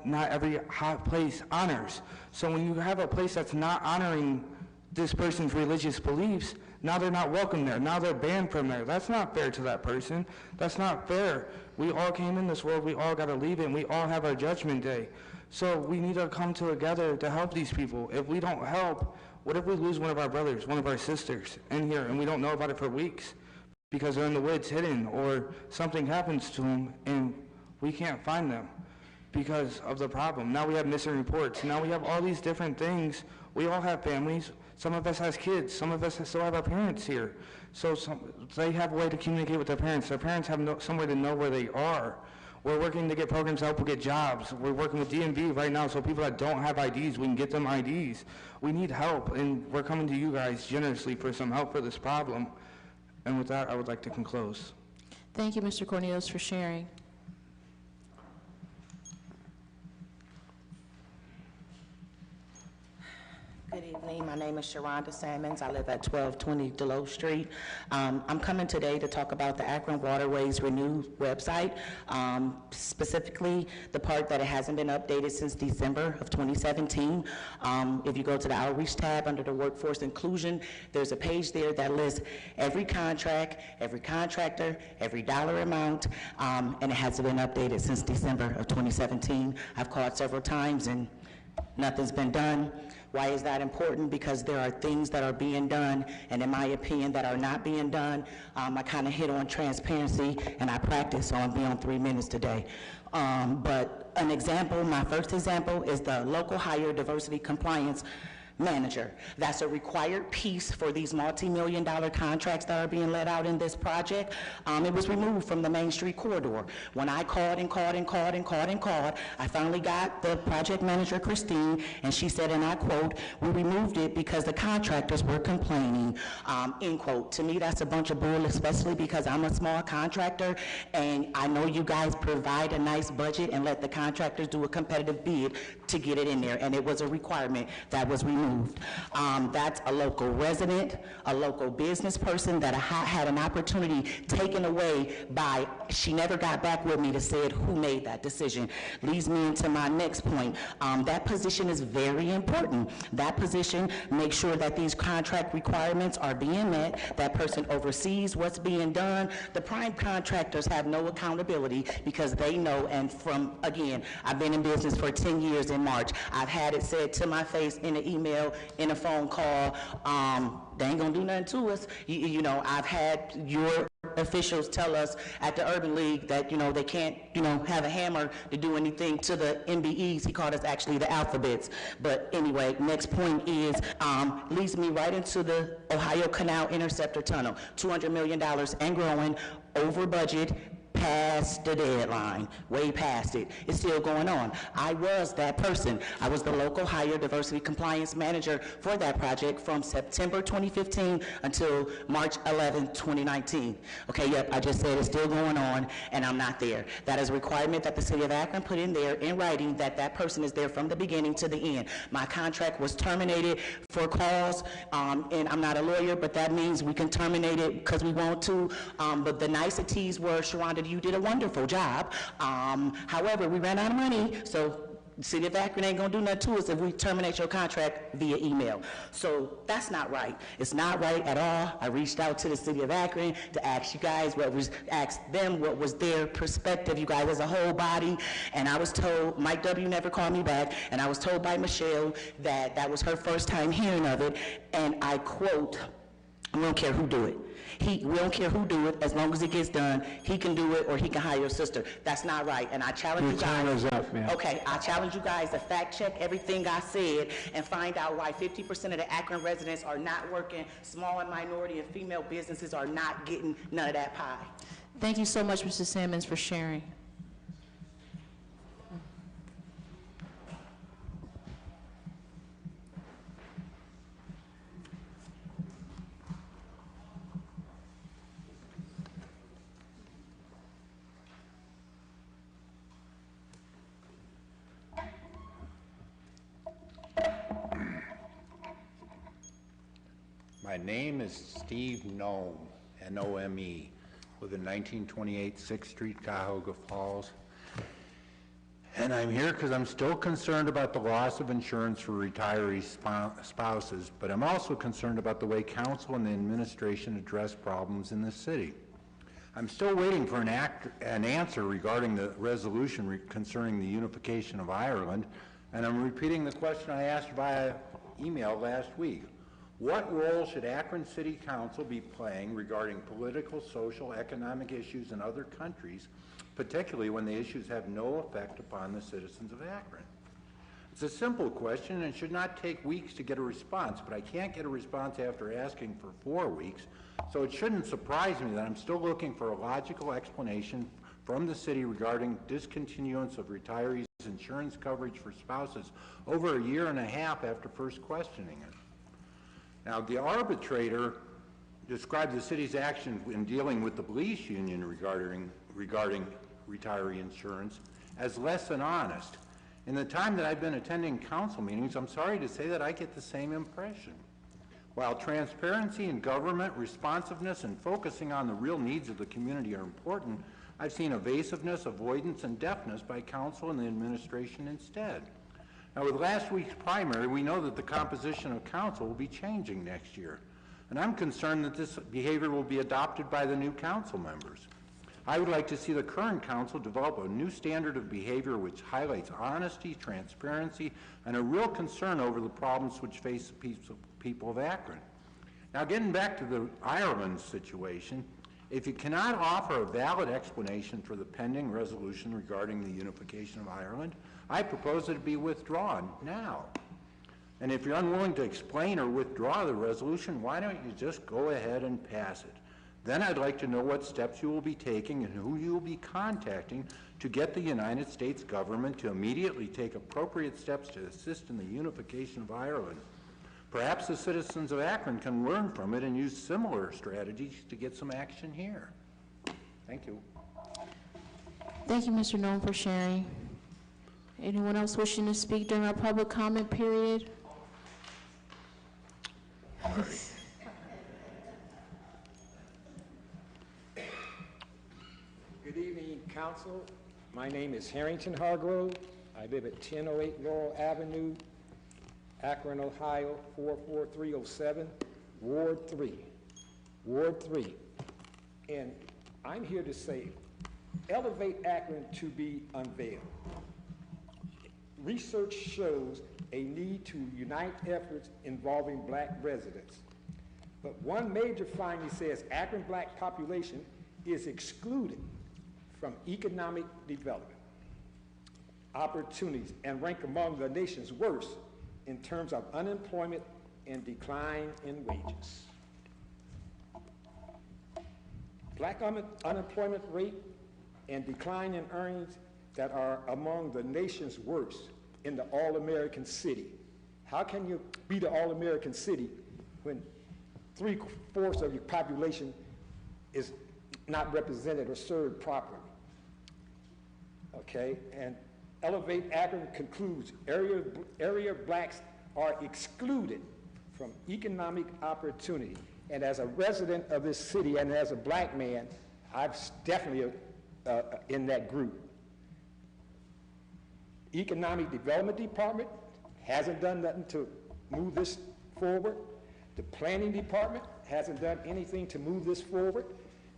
not every hot place honors. So when you have a place that's not honoring this person's religious beliefs, now they're not welcome there. Now they're banned from there. That's not fair to that person. That's not fair. We all came in this world. We all got to leave it, and we all have our judgment day. So we need to come together to help these people. If we don't help, what if we lose one of our brothers, one of our sisters in here, and we don't know about it for weeks because they're in the woods hidden, or something happens to them, and we can't find them because of the problem. Now we have missing reports. Now we have all these different things. We all have families. Some of us has kids. Some of us still have our parents here. So they have a way to communicate with their parents. Their parents have somewhere to know where they are. We're working to get programs to help people get jobs. We're working with DMV right now, so people that don't have IDs, we can get them IDs. We need help, and we're coming to you guys generously for some help for this problem. And with that, I would like to close. Thank you, Mr. Cornelius, for sharing. Good evening. My name is Sharonda Sammons. I live at 1220 Deloe Street. I'm coming today to talk about the Akron Waterways Renewed website, specifically the part that it hasn't been updated since December of 2017. If you go to the Outreach tab under the Workforce Inclusion, there's a page there that lists every contract, every contractor, every dollar amount, and it hasn't been updated since December of 2017. I've called several times and nothing's been done. Why is that important? Because there are things that are being done, and in my opinion, that are not being done. I kind of hit on transparency, and I practice, so I'll be on 3 minutes today. But an example, my first example, is the local hire diversity compliance manager. That's a required piece for these multi-million-dollar contracts that are being let out in this project. It was removed from the Main Street corridor. When I called and called and called and called and called, I finally got the project manager, Christine, and she said, and I quote, "We removed it because the contractors were complaining," end quote. To me, that's a bunch of bull, especially because I'm a small contractor, and I know you guys provide a nice budget and let the contractors do a competitive bid to get it in there, and it was a requirement that was removed. That's a local resident, a local business person that had an opportunity taken away by, she never got back with me to say who made that decision. Leads me into my next point. That position is very important. That position makes sure that these contract requirements are being met. That person oversees what's being done. The prime contractors have no accountability because they know, and from, again, I've been in business for 10 years in March. I've had it said to my face in an email, in a phone call, they ain't gonna do nothing to us. You know, I've had your officials tell us at the Urban League that, you know, they can't, you know, have a hammer to do anything to the MBEs. He called us actually the alphabets. But anyway, next point is, leads me right into the Ohio Canal Interceptor Tunnel. $200 million and growing, over budget, past the deadline, way past it. It's still going on. I was that person. I was the local hire diversity compliance manager for that project from September 2015 until March 11, 2019. Okay, yep, I just said it's still going on, and I'm not there. That is a requirement that the city of Akron put in there in writing, that that person is there from the beginning to the end. My contract was terminated for cause, and I'm not a lawyer, but that means we can terminate it because we want to. But the niceties were, Sharonda, you did a wonderful job. However, we ran out of money, so the city of Akron ain't gonna do nothing to us if we terminate your contract via email. So that's not right. It's not right at all. I reached out to the city of Akron to ask you guys ask them what was their perspective, you guys as a whole body, and I was told, Mike W. never called me back, and I was told by Michelle that that was her first time hearing of it, and I quote, "We don't care who do it. We don't care who do it, as long as it gets done. He can do it, or he can hire your sister." That's not right, and I challenge you guys. Your time is up, ma'am. Okay, I challenge you guys to fact check everything I said and find out why 50% of the Akron residents are not working. Small and minority and female businesses are not getting none of that pie. Thank you so much, Mr. Sammons, for sharing. My name is Steve Nome, N-O-M-E, with the 1928 6th Street, Cuyahoga Falls. And I'm here because I'm still concerned about the loss of insurance for retiree spouses, but I'm also concerned about the way council and the administration address problems in the city. I'm still waiting for an answer regarding the resolution concerning the unification of Ireland, and I'm repeating the question I asked via email last week. What role should Akron City Council be playing regarding political, social, economic issues in other countries, particularly when the issues have no effect upon the citizens of Akron? It's a simple question and should not take weeks to get a response, but I can't get a response after asking for 4 weeks, so it shouldn't surprise me that I'm still looking for a logical explanation from the city regarding discontinuance of retirees' insurance coverage for spouses over 1.5 years after first questioning it. Now, the arbitrator described the city's action in dealing with the police union regarding retiree insurance as less than honest In the time that I've been attending council meetings, I'm sorry to say that I get the same impression. While transparency in government, responsiveness, and focusing on the real needs of the community are important, I've seen evasiveness, avoidance, and deafness by council and the administration instead. Now, with last week's primary, we know that the composition of council will be changing next year, and I'm concerned that this behavior will be adopted by the new council members. I would like to see the current council develop a new standard of behavior which highlights honesty, transparency, and a real concern over the problems which face the people of Akron. Now, getting back to the Ireland situation, if you cannot offer a valid explanation for the pending resolution regarding the unification of Ireland, I propose that it be withdrawn now. And if you're unwilling to explain or withdraw the resolution, why don't you just go ahead and pass it? Then I'd like to know what steps you will be taking and who you will be contacting to get the United States government to immediately take appropriate steps to assist in the unification of Ireland. Perhaps the citizens of Akron can learn from it and use similar strategies to get some action here. Thank you. Thank you, Mr. Nome, for sharing. Anyone else wishing to speak during our public comment period? Good evening, Council. My name is Harrington Hargrove. I live at 1008 Laurel Avenue, Akron, Ohio, 44307, Ward 3. Ward 3. And I'm here to say, elevate Akron to be unveiled. Research shows a need to unite efforts involving black residents. But one major finding says Akron black population is excluded from economic development opportunities and rank among the nation's worst in terms of unemployment and decline in wages. Black unemployment rate and decline in earnings that are among the nation's worst in the all-American city. How can you be the all-American city when 3/4 of your population is not represented or served properly? Okay, and Elevate Akron concludes area blacks are excluded from economic opportunity. And as a resident of this city and as a black man, I'm definitely in that group. Economic Development Department hasn't done nothing to move this forward. The Planning Department hasn't done anything to move this forward,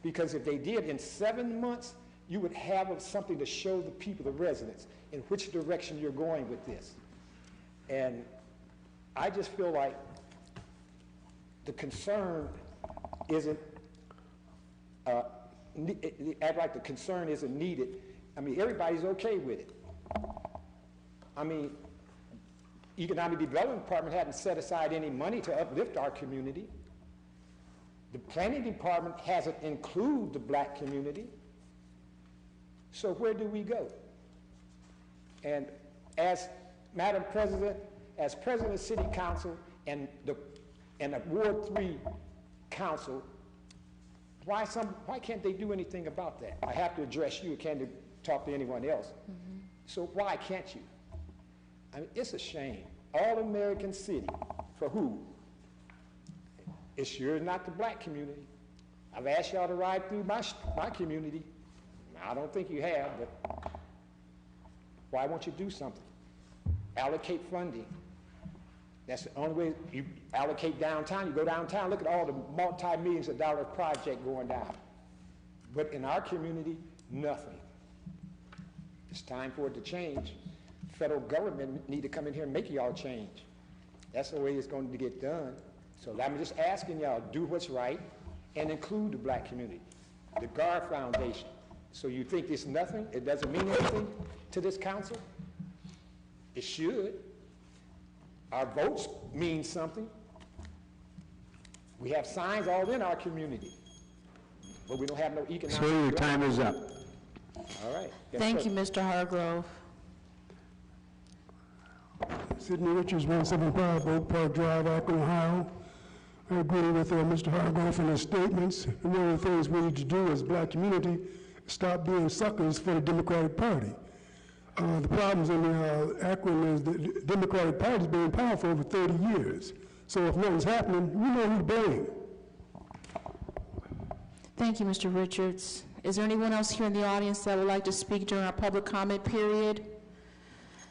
because if they did, in 7 months, you would have something to show the people, the residents, in which direction you're going with this. And I just feel like the concern isn't, act like the concern isn't needed. I mean, everybody's okay with it. I mean, Economic Development Department hadn't set aside any money to uplift our community. The Planning Department hasn't included the black community. So where do we go? And as Madam President, as President of City Council and the Ward 3 Council, why can't they do anything about that? I have to address you, I can't talk to anyone else. Mm-hmm. So why can't you? I mean, it's a shame. All-American city, for who? It's sure not the black community. I've asked y'all to ride through my community. I don't think you have, but why won't you do something? Allocate funding. That's the only way. You allocate downtown, you go downtown, look at all the multi-millions of dollar project going down. But in our community, nothing. It's time for it to change. Federal government need to come in here and make y'all change. That's the way it's going to get done. So I'm just asking y'all, do what's right and include the black community. The Guard Foundation. So you think it's nothing? It doesn't mean anything to this council? It should. Our votes mean something. We have signs all in our community, but we don't have no economic. Sir, your time is up. All right. Thank you, Mr. Hargrove. Sidney Richards, 175 Oak Park Drive, Akron, Ohio. I agree with Mr. Hargrove in his statements. And one of the things we need to do as a black community is stop being suckers for the Democratic Party. The problems in Akron is the Democratic Party's been in power for over 30 years. So if nothing's happening, we know who to blame. Thank you, Mr. Richards. Is there anyone else here in the audience that would like to speak during our public comment period?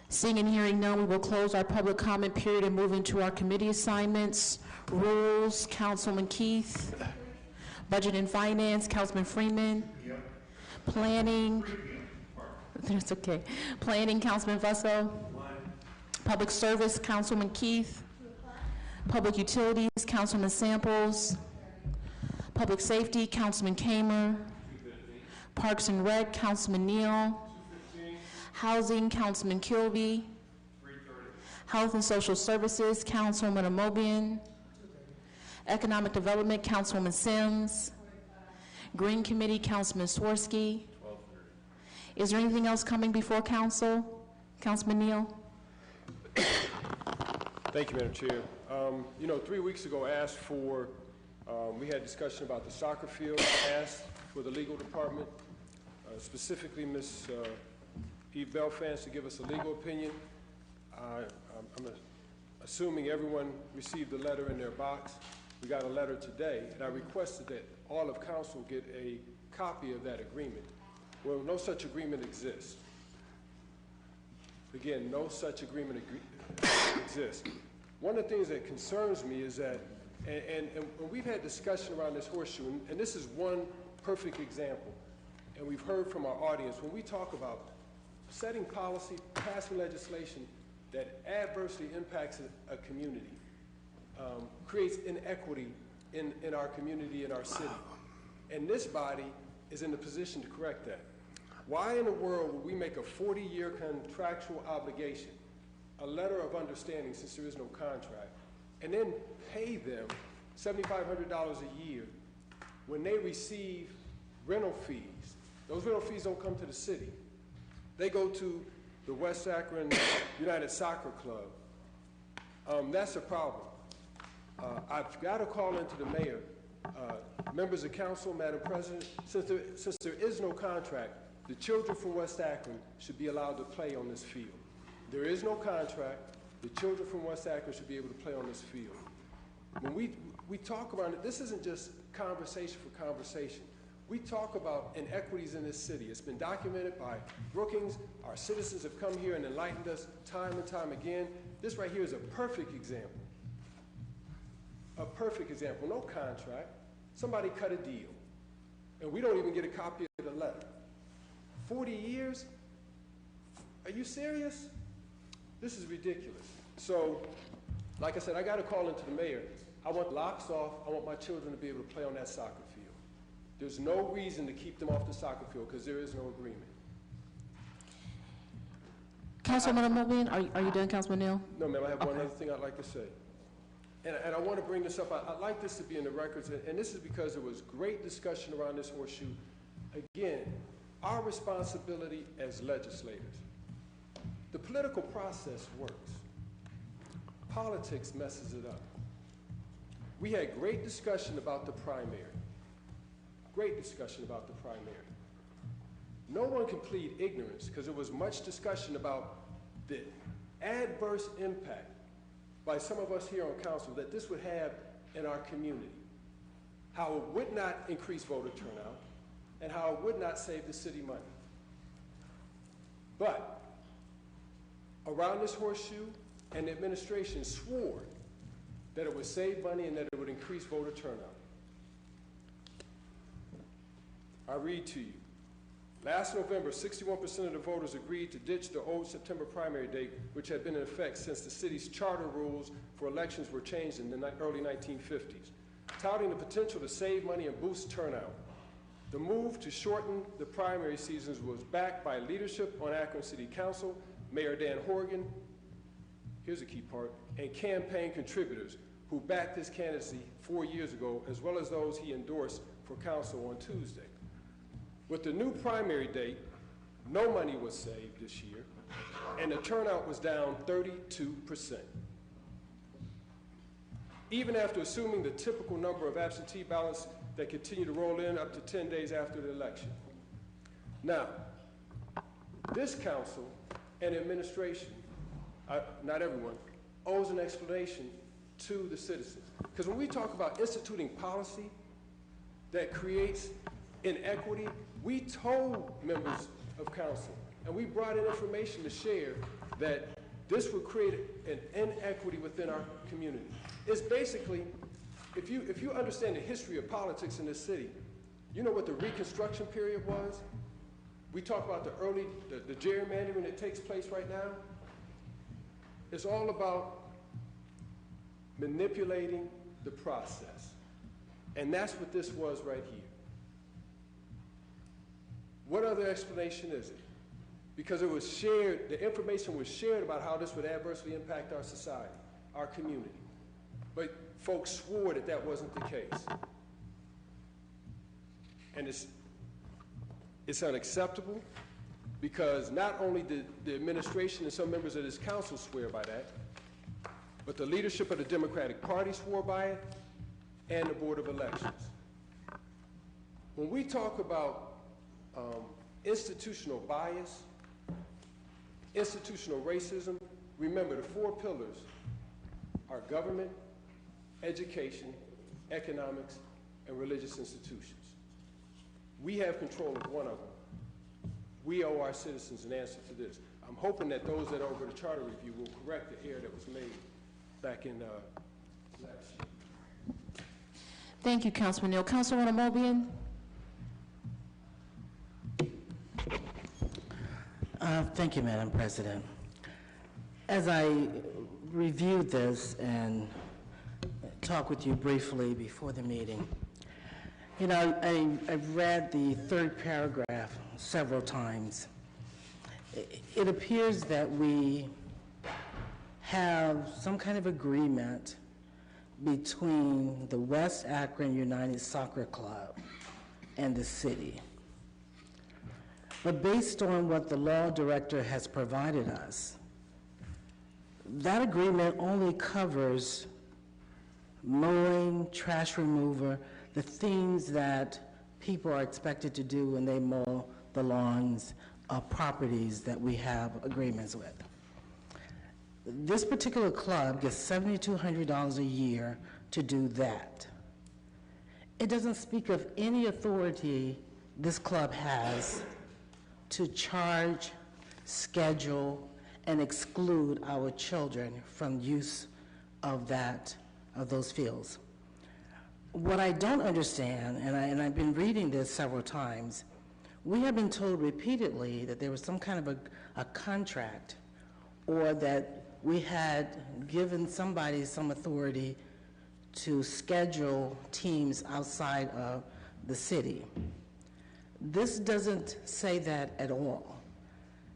Seeing and hearing none, we will close our public comment period and move into our committee assignments. Rules, Councilman Keith. Budget and Finance, Councilman Freeman. Planning, that's okay. Planning, Councilman Vusso. Public Service, Councilman Keith. Public Utilities, Councilman Samples. Public Safety, Councilman Kamer. Parks and Rec, Councilman Neal. Housing, Councilman Kilby. Health and Social Services, Councilwoman Amobian. Economic Development, Councilwoman Sims. Green Committee, Councilman Swirsky. Is there anything else coming before council? Councilman Neal? Thank you, Madam Chair. 3 weeks ago, I asked for, we had discussion about the soccer field. I asked for the legal department, specifically Ms. Eve Belfans, to give us a legal opinion. I'm assuming everyone received a letter in their box. We got a letter today, and I requested that all of council get a copy of that agreement. Well, no such agreement exists. Again, no such agreement exists. One of the things that concerns me is that, and we've had discussion around this horseshoe, and this is one perfect example, and we've heard from our audience, when we talk about setting policy, passing legislation that adversely impacts a community, creates inequity in our community, in our city. And this body is in the position to correct that. Why in the world would we make a 40-year contractual obligation, a letter of understanding since there is no contract, and then pay them $7,500 a year when they receive rental fees? Those rental fees don't come to the city. They go to the West Akron United Soccer Club. That's a problem. I've got to call into the mayor, members of council, Madam President, since there is no contract, the children from West Akron should be allowed to play on this field. There is no contract. The children from West Akron should be able to play on this field. When we talk about it, this isn't just conversation for conversation. We talk about inequities in this city. It's been documented by Brookings. Our citizens have come here and enlightened us time and time again. This right here is a perfect example. A perfect example. No contract. Somebody cut a deal. And we don't even get a copy of the letter. 40 years? Are you serious? This is ridiculous. So, like I said, I got to call into the mayor. I want locks off. I want my children to be able to play on that soccer field. There's no reason to keep them off the soccer field because there is no agreement. Councilman Amobian, are you done, Councilman Neal? No, ma'am, I have one other thing I'd like to say. And I want to bring this up. I'd like this to be in the records, and this is because there was great discussion around this horseshoe. Again, our responsibility as legislators. The political process works. Politics messes it up. We had great discussion about the primary. Great discussion about the primary. No one can plead ignorance because there was much discussion about the adverse impact by some of us here on council that this would have in our community. How it would not increase voter turnout and how it would not save the city money. But around this horseshoe, and the administration swore that it would save money and that it would increase voter turnout. I read to you. Last November, 61% of the voters agreed to ditch the old September primary date, which had been in effect since the city's charter rules for elections were changed in the early 1950s, touting the potential to save money and boost turnout. The move to shorten the primary seasons was backed by leadership on Akron City Council, Mayor Dan Horgan, here's a key part, and campaign contributors who backed his candidacy 4 years ago, as well as those he endorsed for council on Tuesday. With the new primary date, no money was saved this year, and the turnout was down 32%. Even after assuming the typical number of absentee ballots that continue to roll in up to 10 days after the election. Now, this council and administration, not everyone, owes an explanation to the citizens. Because when we talk about instituting policy that creates inequity, we told members of council, and we brought in information to share that this would create an inequity within our community. It's basically, if you understand the history of politics in this city, you know what the Reconstruction period was? We talk about the gerrymandering that takes place right now. It's all about manipulating the process. And that's what this was right here. What other explanation is it? Because it was shared, the information was shared about how this would adversely impact our society, our community. But folks swore that that wasn't the case. And it's unacceptable because not only did the administration and some members of this council swear by that, but the leadership of the Democratic Party swore by it and the Board of Elections. When we talk about institutional bias, institutional racism, remember the 4 pillars are government, education, economics, and religious institutions. We have control of one of them. We owe our citizens an answer to this. I'm hoping that those that are over the charter review will correct the error that was made back in last year. Thank you, Councilman Neal. Councilwoman Mobian? Thank you, Madam President. As I reviewed this and talked with you briefly before the meeting, you know, I've read the 3rd paragraph several times. It appears that we have some kind of agreement between the West Akron United Soccer Club and the city. But based on what the law director has provided us, that agreement only covers mowing, trash remover, the things that people are expected to do when they mow the lawns of properties that we have agreements with. This particular club gets $7,200 a year to do that. It doesn't speak of any authority this club has to charge, schedule, and exclude our children from use of those fields. What I don't understand, and I've been reading this several times, we have been told repeatedly that there was some kind of a contract or that we had given somebody some authority to schedule teams outside of the city. This doesn't say that at all.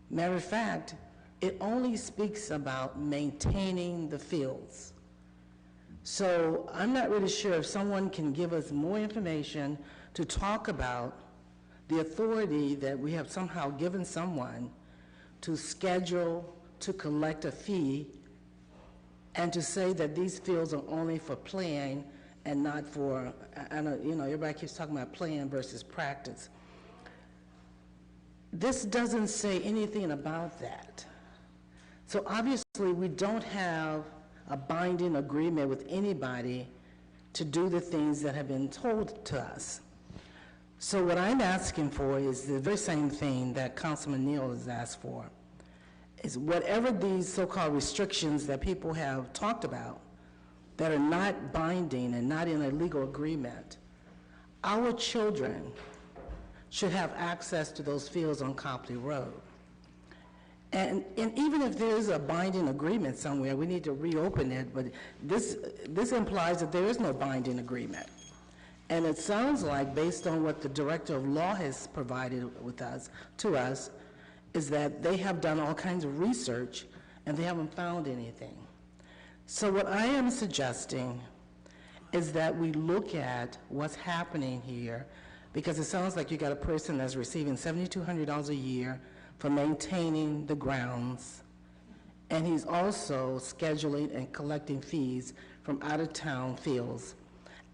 Matter of fact, it only speaks about maintaining the fields. So I'm not really sure if someone can give us more information to talk about the authority that we have somehow given someone to schedule, to collect a fee, and to say that these fields are only for playing and not for, I know, you know, everybody keeps talking about playing versus practice. This doesn't say anything about that. So obviously we don't have a binding agreement with anybody to do the things that have been told to us. So what I'm asking for is the very same thing that Councilman Neal has asked for, is whatever these so-called restrictions that people have talked about that are not binding and not in a legal agreement, our children should have access to those fields on Copley Road. And even if there is a binding agreement somewhere, we need to reopen it, but this implies that there is no binding agreement. And it sounds like, based on what the Director of Law has provided to us, is that they have done all kinds of research and they haven't found anything. So what I am suggesting is that we look at what's happening here, because it sounds like you got a person that's receiving $7,200 a year for maintaining the grounds, and he's also scheduling and collecting fees from out-of-town fields.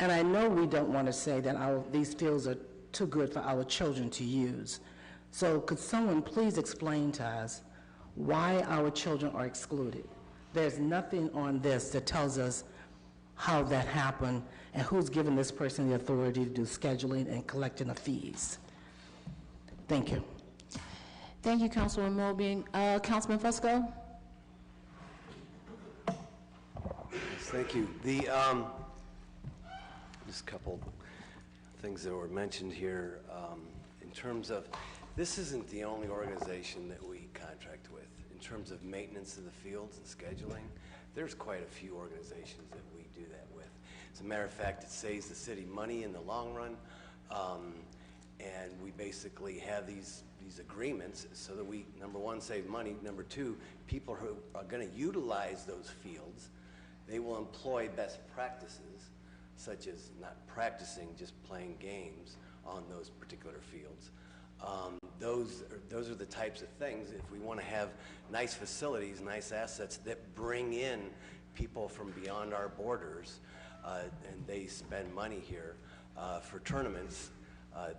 And I know we don't want to say that these fields are too good for our children to use. So could someone please explain to us why our children are excluded. There's nothing on this that tells us how that happened and who's given this person the authority to do scheduling and collecting of fees. Thank you. Thank you, Councilwoman Mobley. Councilman Fusco? Yes, thank you. Just a couple things that were mentioned here in terms of, this isn't the only organization that we contract with. In terms of maintenance of the fields and scheduling, there's quite a few organizations that we do that with. As a matter of fact, it saves the city money in the long run, and we basically have these agreements so that we, number one, save money. Number two, people who are going to utilize those fields, they will employ best practices, such as not practicing, just playing games on those particular fields. Those are the types of things, if we want to have nice facilities, nice assets that bring in people from beyond our borders, and they spend money here for tournaments,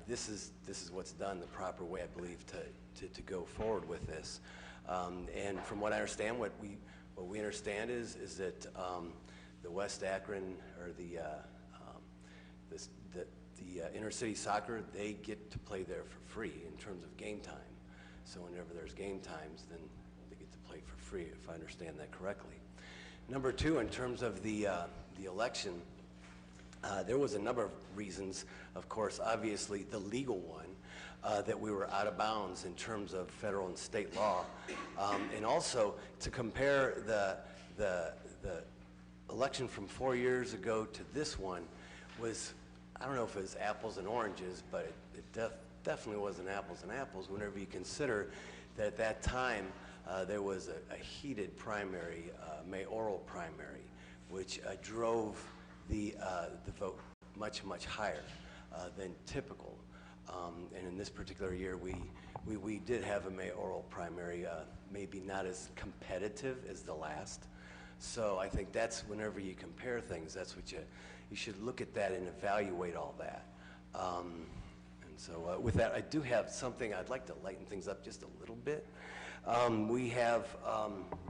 this is what's done the proper way, I believe, to go forward with this. And from what I understand, what we understand is that the West Akron, or the inner city soccer, they get to play there for free in terms of game time. So whenever there's game times, then they get to play for free, if I understand that correctly. Number two, in terms of the election, there was a number of reasons, of course, obviously the legal one, that we were out of bounds in terms of federal and state law, and also to compare the election from 4 years ago to this one was, I don't know if it was apples and oranges, but it definitely wasn't apples and apples whenever you consider that at that time there was a heated primary, mayoral primary, which drove the vote much, much higher than typical. And in this particular year, we did have a mayoral primary, maybe not as competitive as the last. So I think that's, whenever you compare things, that's what you should look at that and evaluate all that. And so with that, I do have something, I'd like to lighten things up just a little bit. We have,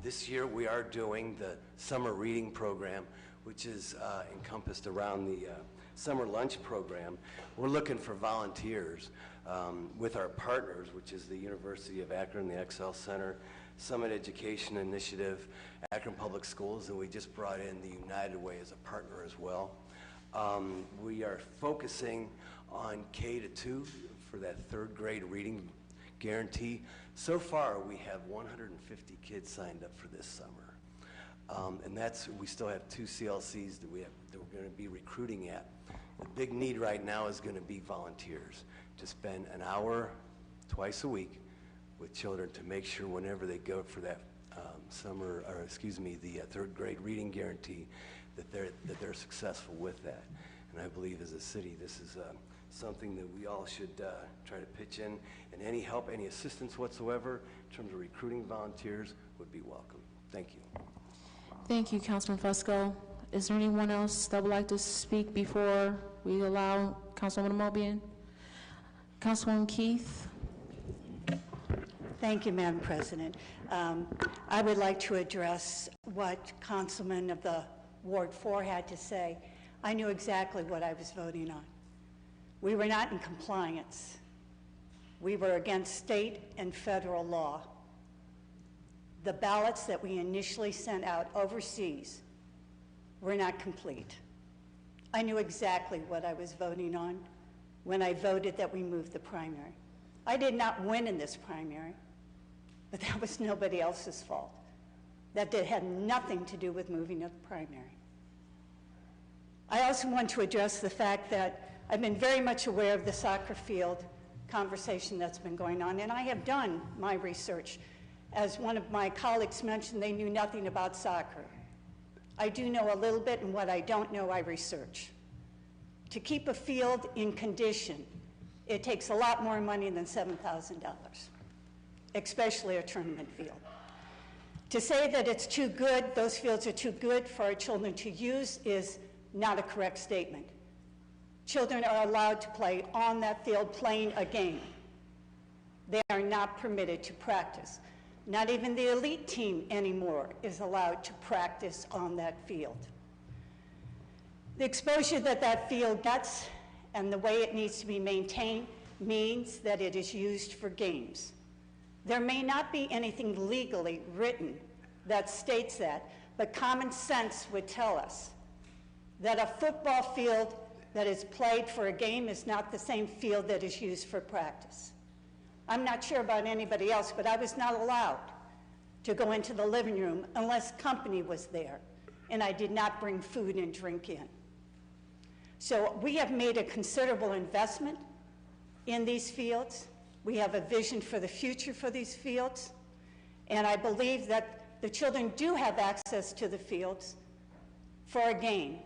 this year we are doing the summer reading program, which is encompassed around the summer lunch program. We're looking for volunteers with our partners, which is the University of Akron, the Excel Center, Summit Education Initiative, Akron Public Schools, and we just brought in the United Way as a partner as well. We are focusing on K-2 for that third grade reading guarantee. So far, we have 150 kids signed up for this summer. And we still have 2 CLCs that we're going to be recruiting at. The big need right now is going to be volunteers to spend an hour twice a week with children to make sure whenever they go for that the third grade reading guarantee, that they're successful with that. And I believe as a city, this is something that we all should try to pitch in, and any help, any assistance whatsoever in terms of recruiting volunteers would be welcome. Thank you. Thank you, Councilman Fusco. Is there anyone else that would like to speak before we allow Councilwoman Mobian? Councilwoman Keith? Thank you, Madam President. I would like to address what Councilman of the Ward 4 had to say. I knew exactly what I was voting on. We were not in compliance. We were against state and federal law. The ballots that we initially sent out overseas were not complete. I knew exactly what I was voting on when I voted that we move the primary. I did not win in this primary, but that was nobody else's fault. That had nothing to do with moving of the primary. I also want to address the fact that I've been very much aware of the soccer field conversation that's been going on, and I have done my research. As one of my colleagues mentioned, they knew nothing about soccer. I do know a little bit, and what I don't know, I research. To keep a field in condition, it takes a lot more money than $7,000, especially a tournament field. To say that it's too good, those fields are too good for our children to use is not a correct statement. Children are allowed to play on that field playing a game. They are not permitted to practice. Not even the elite team anymore is allowed to practice on that field. The exposure that that field gets and the way it needs to be maintained means that it is used for games. There may not be anything legally written that states that, but common sense would tell us that a football field that is played for a game is not the same field that is used for practice. I'm not sure about anybody else, but I was not allowed to go into the living room unless company was there, and I did not bring food and drink in. So we have made a considerable investment in these fields. We have a vision for the future for these fields, and I believe that the children do have access to the fields for a game.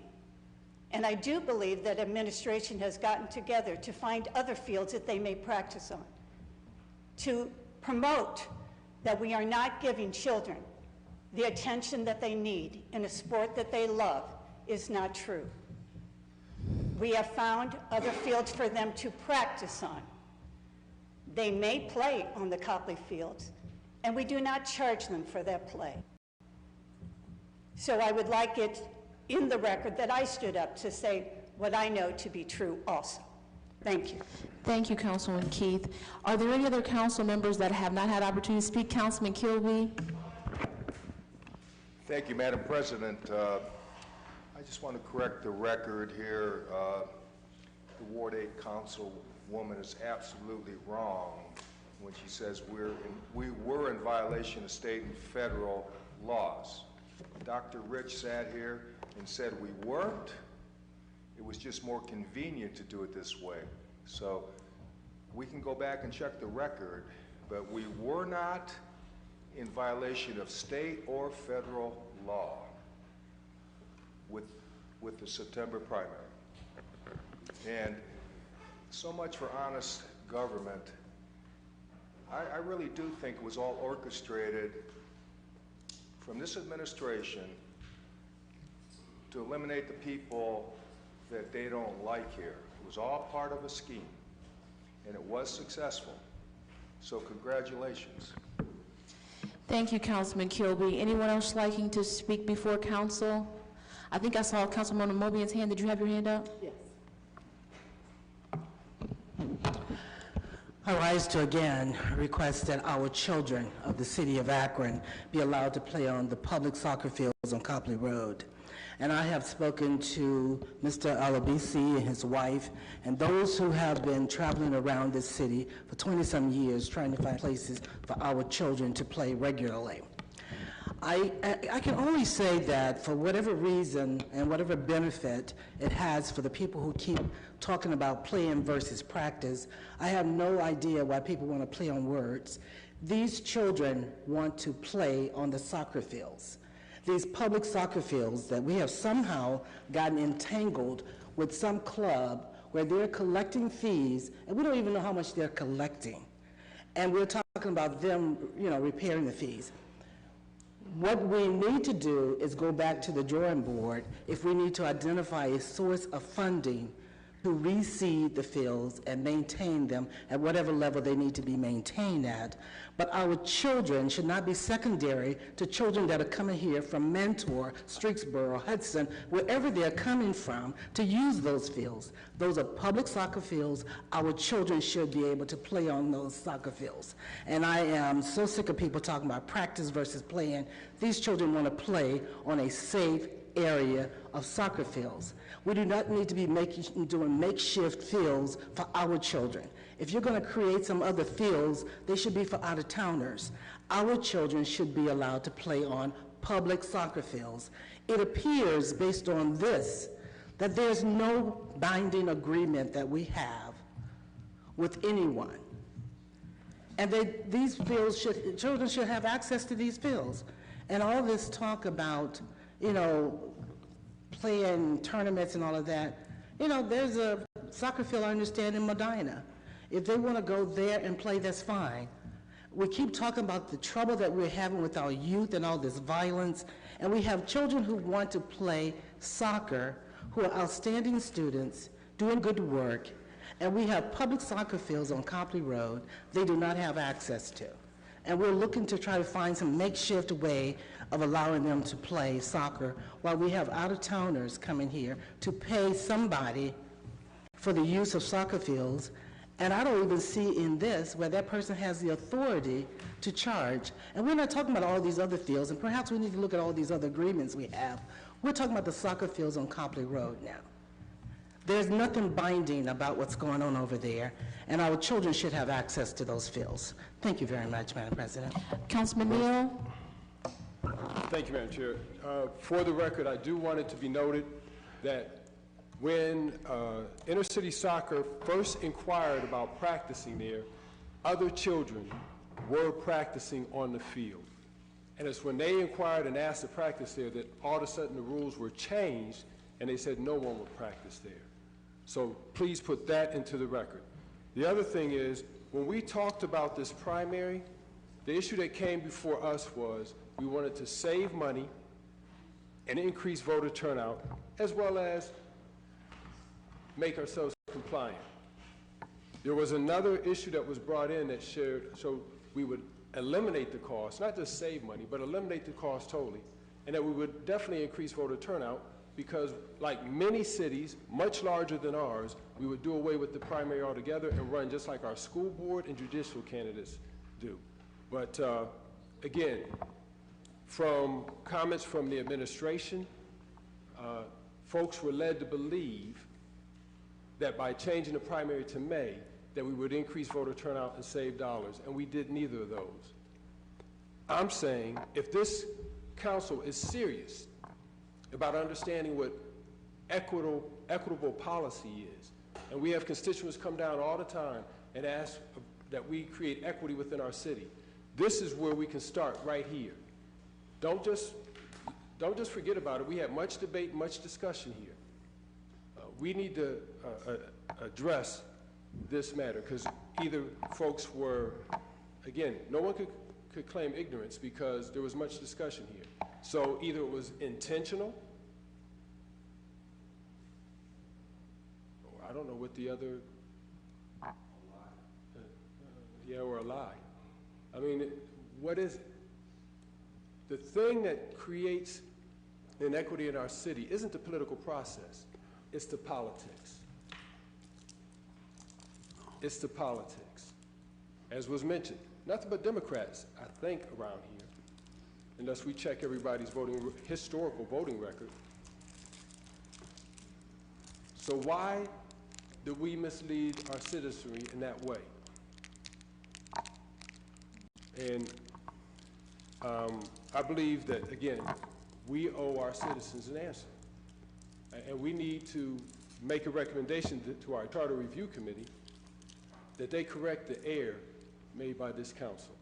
And I do believe that administration has gotten together to find other fields that they may practice on, to promote that we are not giving children the attention that they need in a sport that they love is not true. We have found other fields for them to practice on. They may play on the Copley fields, and we do not charge them for that play. So I would like it in the record that I stood up to say what I know to be true also. Thank you. Thank you, Councilwoman Keith. Are there any other council members that have not had opportunity to speak? Councilman Kilby? Thank you, Madam President. I just want to correct the record here. The Ward 8 Councilwoman is absolutely wrong when she says we were in violation of state and federal laws. Dr. Rich sat here and said we weren't. It was just more convenient to do it this way. So we can go back and check the record, but we were not in violation of state or federal law with the September primary. And so much for honest government. I really do think it was all orchestrated from this administration to eliminate the people that they don't like here. It was all part of a scheme, and it was successful. So congratulations. Thank you, Councilman Kilby. Anyone else liking to speak before council? I think I saw Councilman Mobian's hand. Did you have your hand up? Yes. I rise to again request that our children of the city of Akron be allowed to play on the public soccer fields on Copley Road. And I have spoken to Mr. Alabisi and his wife and those who have been traveling around this city for 20-some years trying to find places for our children to play regularly. I can only say that for whatever reason and whatever benefit it has for the people who keep talking about playing versus practice, I have no idea why people want to play on words. These children want to play on the soccer fields. These public soccer fields that we have somehow gotten entangled with some club where they're collecting fees, and we don't even know how much they're collecting. And we're talking about them, repairing the fees. What we need to do is go back to the drawing board if we need to identify a source of funding to reseed the fields and maintain them at whatever level they need to be maintained at. But our children should not be secondary to children that are coming here from Mentor, Streetsboro, Hudson, wherever they're coming from to use those fields. Those are public soccer fields. Our children should be able to play on those soccer fields. And I am so sick of people talking about practice versus playing. These children want to play on a safe area of soccer fields. We do not need to be doing makeshift fields for our children. If you're going to create some other fields, they should be for out-of-towners. Our children should be allowed to play on public soccer fields. It appears, based on this, that there's no binding agreement that we have with anyone. And these fields children should have access to these fields. And all this talk about, playing tournaments and all of that, there's a soccer field, I understand, in Medina. If they want to go there and play, that's fine. We keep talking about the trouble that we're having with our youth and all this violence, and we have children who want to play soccer, who are outstanding students, doing good work, and we have public soccer fields on Copley Road they do not have access to. And we're looking to try to find some makeshift way of allowing them to play soccer while we have out-of-towners coming here to pay somebody for the use of soccer fields. And I don't even see in this where that person has the authority to charge. And we're not talking about all these other fields, and perhaps we need to look at all these other agreements we have. We're talking about the soccer fields on Copley Road now. There's nothing binding about what's going on over there, and our children should have access to those fields. Thank you very much, Madam President. Councilman Neal? Thank you, Madam Chair. For the record, I do want it to be noted that when inner-city soccer first inquired about practicing there, other children were practicing on the field. And it's when they inquired and asked to practice there that all of a sudden the rules were changed and they said no one would practice there. So please put that into the record. The other thing is, when we talked about this primary, the issue that came before us was we wanted to save money and increase voter turnout, as well as make ourselves compliant. There was another issue that was brought in that so we would eliminate the cost, not just save money, but eliminate the cost totally, and that we would definitely increase voter turnout because, like many cities, much larger than ours, we would do away with the primary altogether and run just like our school board and judicial candidates do. But again, from comments from the administration, folks were led to believe that by changing the primary to May, that we would increase voter turnout and save dollars, and we did neither of those. I'm saying if this council is serious about understanding what equitable policy is, and we have constituents come down all the time and ask that we create equity within our city, this is where we can start right here. Don't just forget about it. We had much debate, much discussion here. We need to address this matter because either folks were, again, no one could claim ignorance because there was much discussion here. So either it was intentional, or I don't know what the other, or a lie. I mean, what is it? The thing that creates inequity in our city isn't the political process. It's the politics. It's the politics. As was mentioned, nothing but Democrats, I think, around here, unless we check everybody's historical voting record. So why do we mislead our citizenry in that way? And I believe that, again, we owe our citizens an answer. And we need to make a recommendation to our Charter Review Committee that they correct the error made by this council,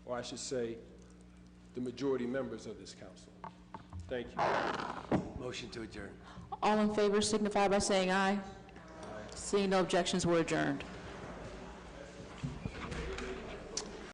or I should say, the majority members of this council. Thank you. Motion to adjourn. All in favor signify by saying aye. Seeing no objections, we're adjourned.